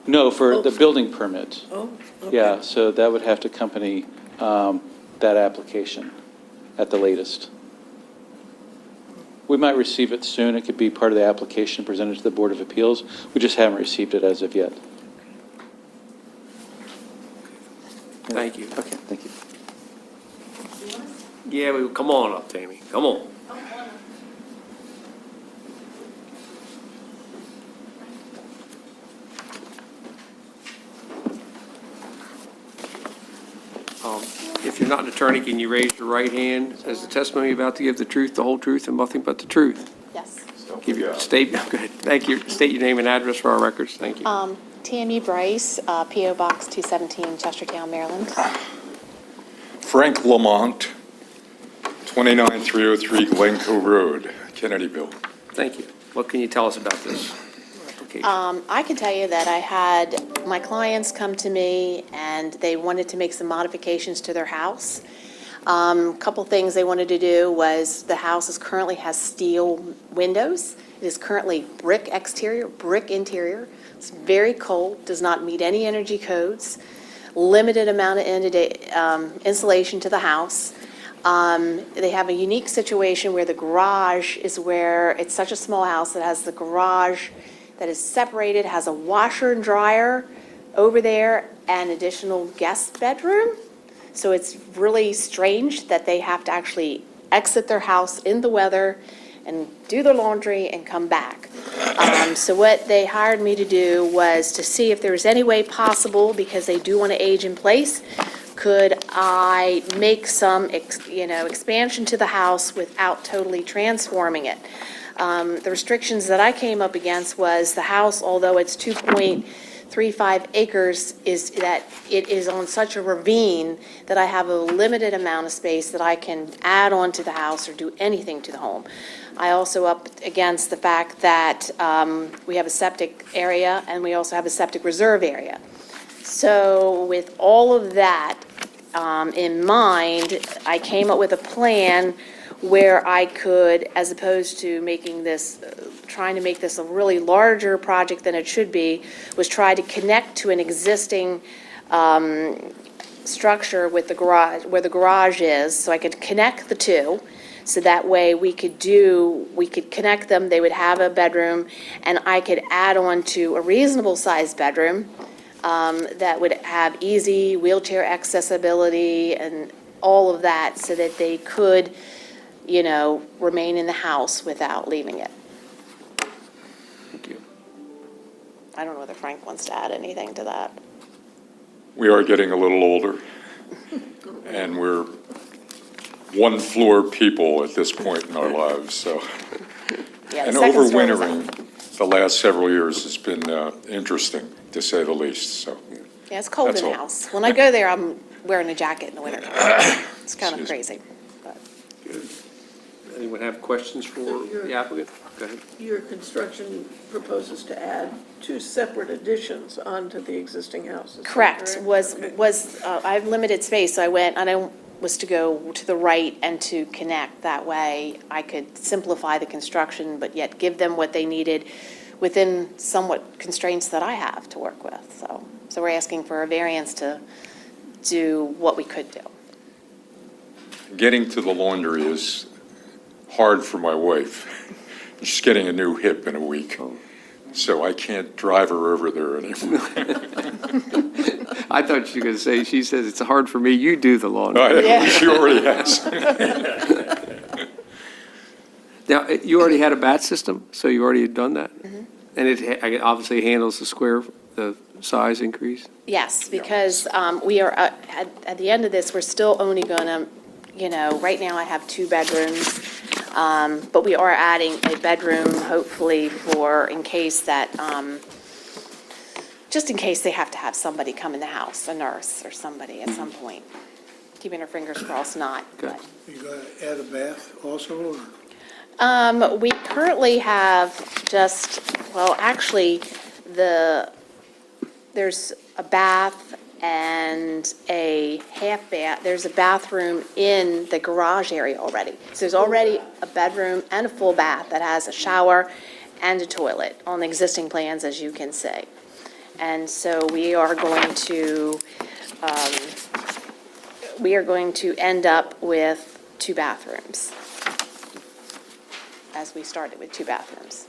No, for the building permit. Oh, okay. Yeah, so that would have to accompany that application at the latest. We might receive it soon. It could be part of the application presented to the Board of Appeals. We just haven't received it as of yet. Thank you. Okay, thank you. Yeah, come on up, Tammy. Come on. If you're not an attorney, can you raise your right hand? Says the testimony you're about to give the truth, the whole truth, and nothing but the truth. Yes. Give your statement. Good. Thank you. State your name and address for our records. Thank you. Tammy Bryce, P.O. Box 217, Chestertown, Maryland. Frank Lamont, 29303 Glencoe Road, Kennedyville. Thank you. What can you tell us about this application? I can tell you that I had my clients come to me and they wanted to make some modifications to their house. Couple things they wanted to do was the house currently has steel windows. It is currently brick exterior, brick interior. It's very cold, does not meet any energy codes, limited amount of insulation to the house. They have a unique situation where the garage is where, it's such a small house that has the garage that is separated, has a washer and dryer over there, and additional guest bedroom. So it's really strange that they have to actually exit their house in the weather and do their laundry and come back. So what they hired me to do was to see if there was any way possible, because they do want to age in place, could I make some, expansion to the house without totally transforming it? The restrictions that I came up against was the house, although it's 2.35 acres, is that it is on such a ravine that I have a limited amount of space that I can add on to the house or do anything to the home. I also up against the fact that we have a septic area and we also have a septic reserve area. So with all of that in mind, I came up with a plan where I could, as opposed to making this, trying to make this a really larger project than it should be, was try to connect to an existing structure with the garage, where the garage is, so I could connect the two. So that way we could connect them, they would have a bedroom, and I could add on to a reasonable sized bedroom that would have easy wheelchair accessibility and all of that, so that they could, remain in the house without leaving it. Thank you. I don't know whether Frank wants to add anything to that. We are getting a little older, and we're one-floor people at this point in our lives, so. Yeah, the And second story was overwintering the last several years has been interesting, to say the least, so. Yeah, it's cold That's in the all. house. When I go there, I'm wearing a jacket in the winter. It's kind of crazy. Anyone have questions for the applicant? Go ahead. Your construction proposes to add 2 separate additions onto the existing house, is that Correct, I have limited space, so I was to go to the right and to connect. That way I could simplify the construction, but yet give them what they needed within somewhat constraints that I have to work with. So we're asking for a variance to do what we could do. Getting to the laundry is hard for my wife. She's getting a new hip in a week, so I can't drive her over there anymore. I thought she was going to say, she says, it's hard for me, you do the laundry. She already has. Now, you already had a bat system, so you already had done that? And it obviously handles the size increase? Yes, because we are, at the end of this, we're still only going to, right now I have 2 bedrooms, but we are adding a bedroom, hopefully, in case that, just in case they have to have somebody come in the house, a nurse or somebody at some point. Keeping our fingers crossed not. Okay. You gonna add a bath also, or? We currently have actually, there's a bath and a half bath. There's a bathroom in the garage area already. So there's already a bedroom and a full bath that has a shower and a toilet on the existing plans, as you can see. And so we are going to end up with 2 bathrooms, as we started with 2 bathrooms.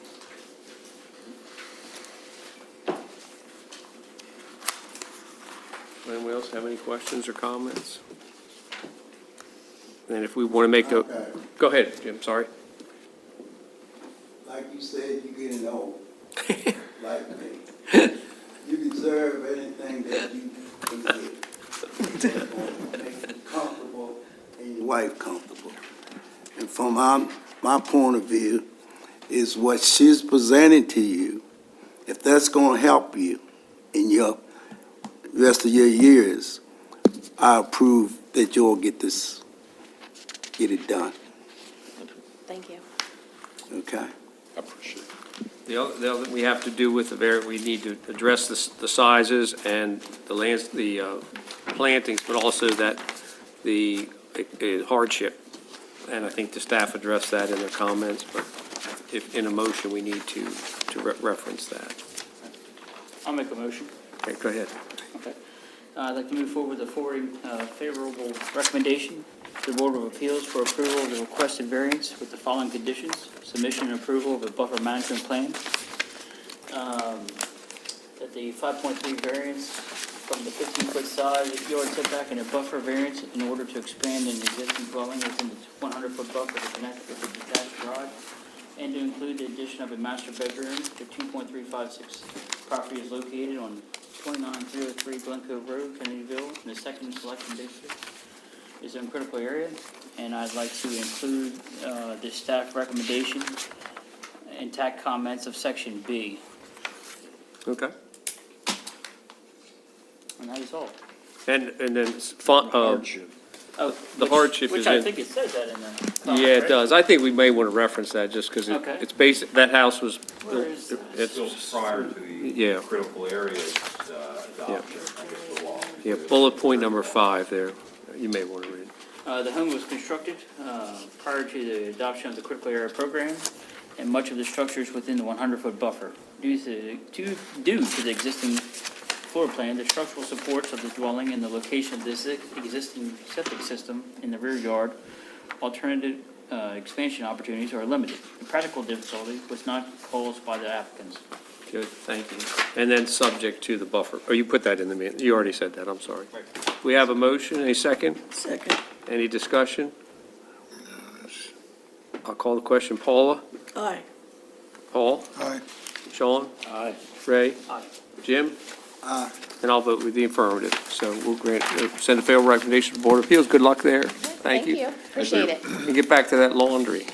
Anyone else have any questions or comments? And if we want to make go ahead, Jim, sorry. Like you said, you're getting old, like me. You deserve anything that you can get. That's gonna make you comfortable and your wife comfortable. And from my point of view, is what she's presenting to you, if that's gonna help you in your rest of your years, I approve that you'll get it done, Thank you. okay? I appreciate it. The other we have to do with we need to address the sizes and the plantings, but also that the hardship. And I think the staff addressed that in their comments, but if in a motion, we need to reference that. I'll make a motion. Okay, go ahead. Okay. I'd like to move forward with a favorable recommendation to the Board of Appeals for approval of the requested variance with the following conditions: submission and approval of a buffer management plan, that the 5.3 variance from the 15-foot side yard setback and a buffer variance in order to expand an existing dwelling within the 100-foot buffer to connect with the detached garage, and to include the addition of a master bedroom. The 2.356 property is located on 29303 Glen Cove Road, Kennedyville, in the second selection district. Is in a critical area, and I'd like to include the staff recommendation and tack comments of section B, Okay. and that is all. And then Hardship. Oh, the hardship which is I in- think it says that in the. Yeah, it does. I think we may want to reference that just because Okay. it's basic, that house was, Where is that? it's, Still prior to the Yeah. critical areas adoption, I guess, the law. yeah, bullet point number 5 there. You may want to read. The home was constructed prior to the adoption of the critical area program, and much of the structure is within the 100-foot buffer. Due to the existing floor plan, the structural supports of the dwelling and the location of this existing septic system in the rear yard, alternative expansion opportunities are limited. The practical difficulty was not caused by the applicants. Good, thank you. And then subject to the buffer. Oh, you put that in the minute. You already said that, I'm sorry. Right. We have a motion, a second? Second. Any discussion? I'll call the question. Paula? Aye. Paul? Aye. Sean? Aye. Ray? Aye. Jim? Aye. And I'll vote with the affirmative. So we'll send a favorable recommendation to the Board of Appeals. Good luck there. Thank you. Appreciate it. And get back to that laundry.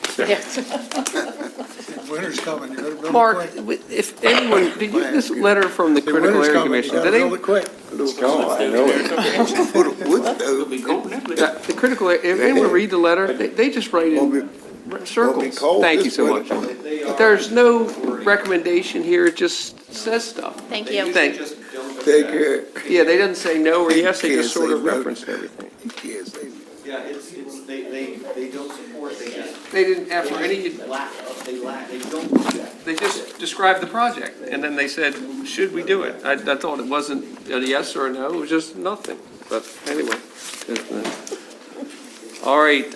Winter's coming, you better build it Mark, quick. if anyone, did you get this letter from the The Critical winter's Area coming, you Commission? gotta Did build it quick. Let's go, I know it. Put a wood stove. The Critical, if anyone read the letter, they just write in circles. cold Thank you this so much. winter. There's no recommendation here, it just says stuff. Thank you. Thank, Take care. yeah, they didn't say no or yes, they Can't just sort of say no. referenced everything. You can't say Yeah, they don't support, they just They didn't ask for any, they don't do that. they just described the project, and then they said, should we do it? I thought it wasn't a yes or a no, it was just nothing, but anyway. All right,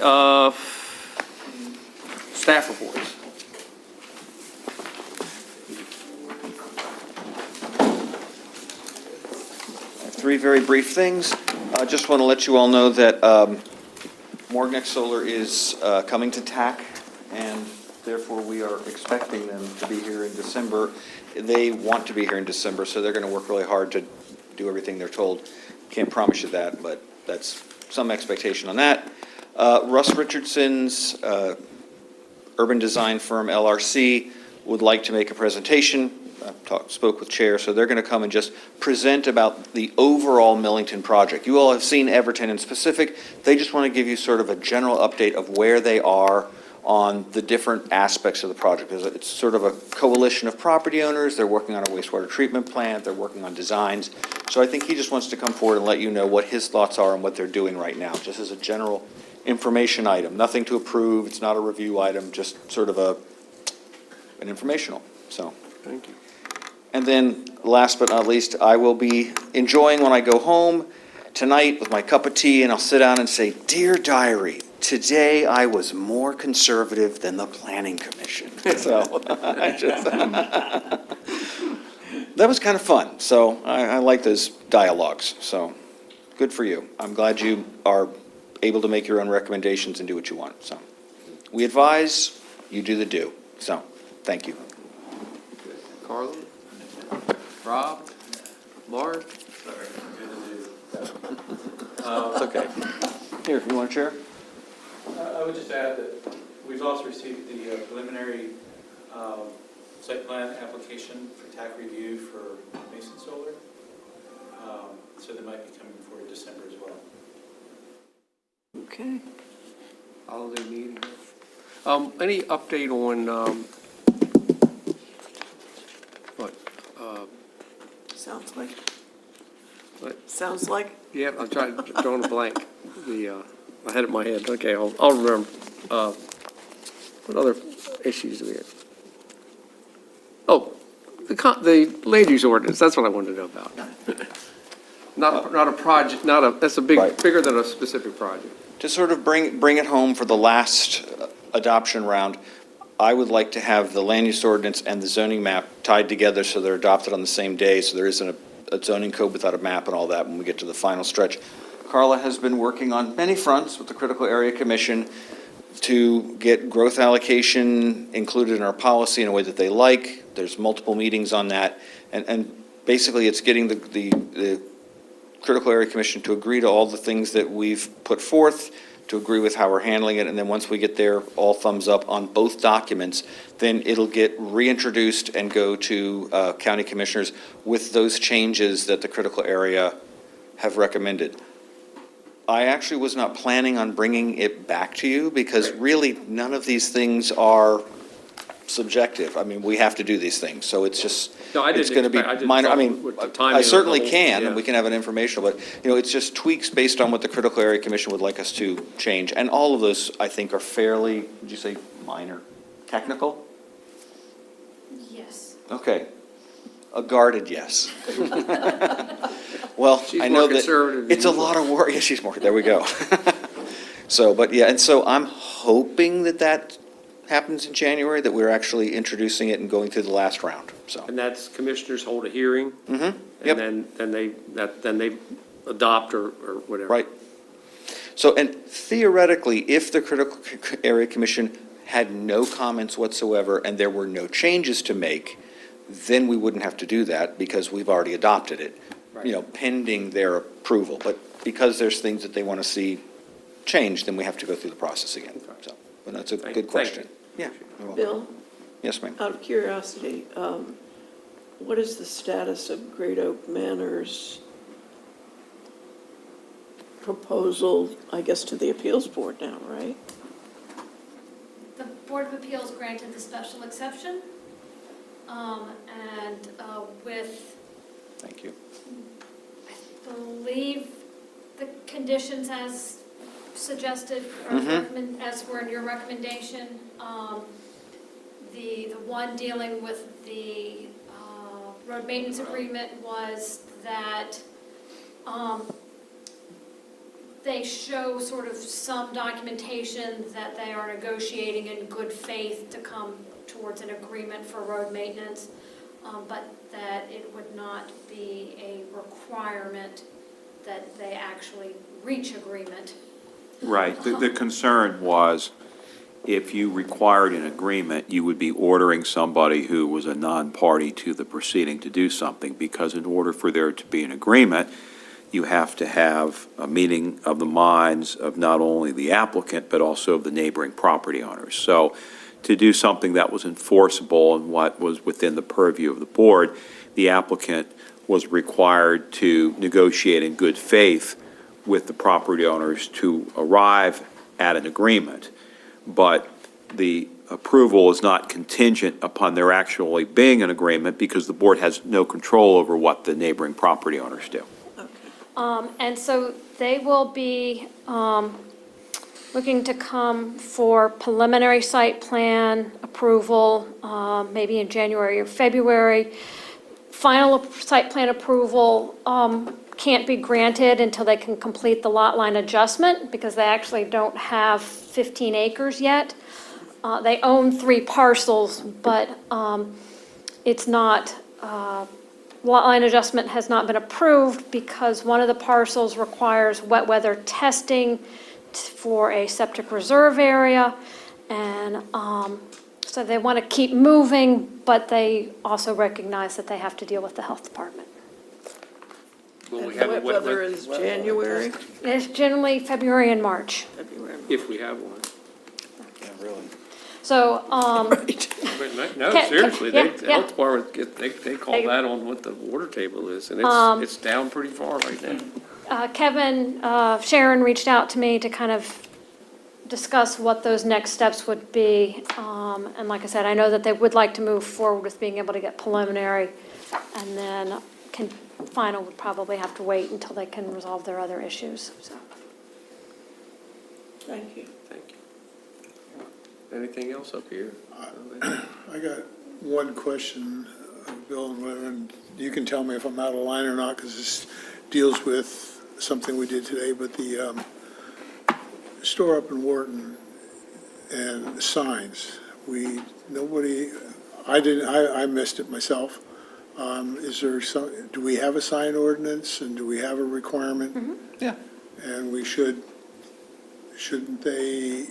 staff reports. Three very brief things. I just want to let you all know that Morgnex Solar is coming to TAC, and therefore we are expecting them to be here in December. They want to be here in December, so they're going to work really hard to do everything they're told. Can't promise you that, but that's some expectation on that. Russ Richardson's urban design firm, LRC, would like to make a presentation. Spoke with Chair, so they're going to come and just present about the overall Millington project. You all have seen Everton in specific. They just want to give you sort of a general update of where they are on the different aspects of the project. Because it's sort of a coalition of property owners. They're working on a wastewater treatment plant. They're working on designs. So I think he just wants to come forward and let you know what his thoughts are on what they're doing right now, just as a general information item. Nothing to approve. It's not a review item, just sort of an informational. So. Thank you. And then, last but not least, I will be enjoying when I go home tonight with my cup of tea, and I'll sit down and say, "Dear Diary, today I was more conservative than the Planning Commission." So, that was kind of fun. So, I like those dialogues. So, good for you. I'm glad you are able to make your own recommendations and do what you want. So, we advise, you do the do. So, thank you. Carla? Rob? Mark? It's okay. Here, if you want to share. I would just add that we've also received the preliminary site plan application for TAC review for Mason Solar. So they might be coming for December as well. Okay. Holiday meeting. Any update on, what? Sounds like. What? Sounds like. Yeah, I'm trying, drawing a blank. I had it in my head. Okay, I'll remember. What other issues do we have? Oh, the land use ordinance, that's what I wanted to know about. Not a project, that's a bigger than a specific project. To sort of bring it home for the last adoption round, I would like to have the land use ordinance and the zoning map tied together so they're adopted on the same day, so there isn't a zoning code without a map and all that when we get to the final stretch. Carla has been working on many fronts with the Critical Area Commission to get growth allocation included in our policy in a way that they like. There's multiple meetings on that, and basically it's getting the Critical Area Commission to agree to all the things that we've put forth, to agree with how we're handling it, and then once we get there, all thumbs up on both documents, then it'll get reintroduced and go to county commissioners with those changes that the critical area have recommended. I actually was not planning on bringing it back to you because really none of these things are subjective. I mean, we have to do these things, so it's just, it's going to be minor. I mean, I certainly can, and we can have an informational, but, it's just tweaks based on what the Critical Area Commission would like us to change. And all of those, I think, are fairly, would you say minor? Technical? Yes. Okay. A guarded yes. Well, She's I know more that conservative it's a than you lot of work. Yeah, she's more, there we go. So, but yeah, and so I'm hoping that happens in January, that we're actually introducing it and going through the last round, so. And that's commissioners hold a hearing? Mm-hmm, yep. And then they adopt or whatever? Right. So, and theoretically, if the Critical Area Commission had no comments whatsoever and there were no changes to make, then we wouldn't have to do that because we've already adopted it, pending their approval. But because there's things that they want to see changed, then we have to go through the process again. So, but that's a good question. Yeah. You're welcome. Bill? Yes, ma'am. Out of curiosity, what is the status of Great Oak Manor's proposal, I guess, to the appeals board now, right? The Board of Appeals granted the special exception, and with, Thank you. I believe, the conditions as suggested, or as were in your recommendation, the one dealing with the road maintenance agreement was that they show sort of some documentation that they are negotiating in good faith to come towards an agreement for road maintenance, but that it would not be a requirement that they actually reach agreement. Right. The concern was if you required an agreement, you would be ordering somebody who was a non-party to the proceeding to do something, because in order for there to be an agreement, you have to have a meeting of the minds of not only the applicant, but also of the neighboring property owners. So to do something that was enforceable and what was within the purview of the board, the applicant was required to negotiate in good faith with the property owners to arrive at an agreement. But the approval is not contingent upon there actually being an agreement, because the board has no control over what the neighboring property owners do. And so they will be looking to come for preliminary site plan approval, maybe in January or February. Final site plan approval can't be granted until they can complete the lot line adjustment, because they actually don't have 15 acres yet. They own 3 parcels, but it's not, lot line adjustment has not been approved because one of the parcels requires wet weather testing for a septic reserve area. And so they want to keep moving, but they also recognize that they have to deal with the health department. Will we And have a wet weather is January? It's generally February and March. If we have one. Yeah, really. So, But no, seriously, yeah, the yeah. health department, they call They- that on what the water table is, and it's down pretty far right now. Kevin, Sharon reached out to me to kind of discuss what those next steps would be. And like I said, I know that they would like to move forward with being able to get preliminary, and then final would probably have to wait until they can resolve their other issues, so. Thank you. Thank you. Anything else up here? I got one question, Bill, and you can tell me if I'm out of line or not, because this deals with something we did today, but the store up in Wharton and signs. I missed it myself. Is there do we have a sign ordinance, and do we have a requirement? Yeah. And shouldn't they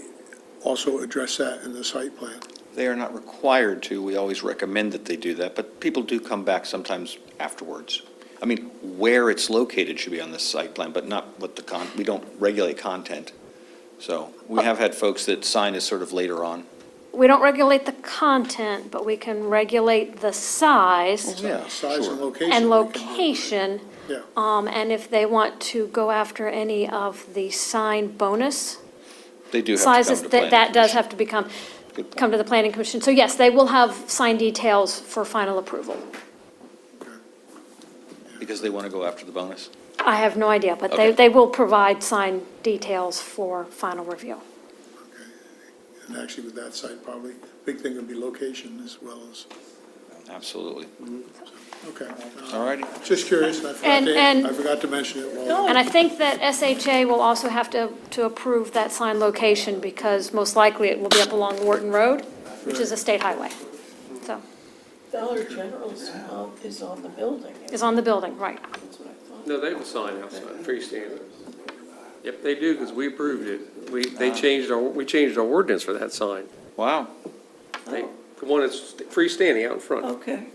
also address that in the site plan? They are not required to. We always recommend that they do that, but people do come back sometimes afterwards. I mean, where it's located should be on the site plan, but not what we don't regulate content. So we have had folks that sign is sort of later on. We don't regulate the content, but we can regulate the size. Yeah, size and location. And location. Yeah. And if they want to go after any of the sign bonus They do have to sizes, come to planning that does commission. have to come to the planning commission. So yes, they will have sign details for final approval. Because they want to go after the bonus? I have no idea, but Okay. they will provide sign details for final review. And actually with that site, probably, big thing would be location as well as, Absolutely. okay. All righty. Just curious, And- I forgot to mention it. And I think that SHA will also have to approve that sign location, because most likely it will be up along Wharton Road, which is a state highway. So, Dollar General is on the building. is on the building, right. That's what I thought. No, they have a sign outside, freestanding. Yep, they do, because we approved it. We changed our ordinance for that sign. Wow. The one that's freestanding out in front. Okay.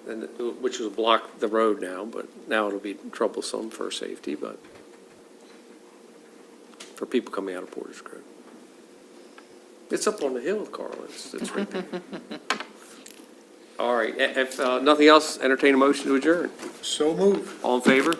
And, which will block the road now, but now it'll be troublesome for safety, but for people coming out of Portage Road. It's up on the hill, Carl, it's right there. All right, if nothing else, entertain a motion to adjourn. So moved. All in favor?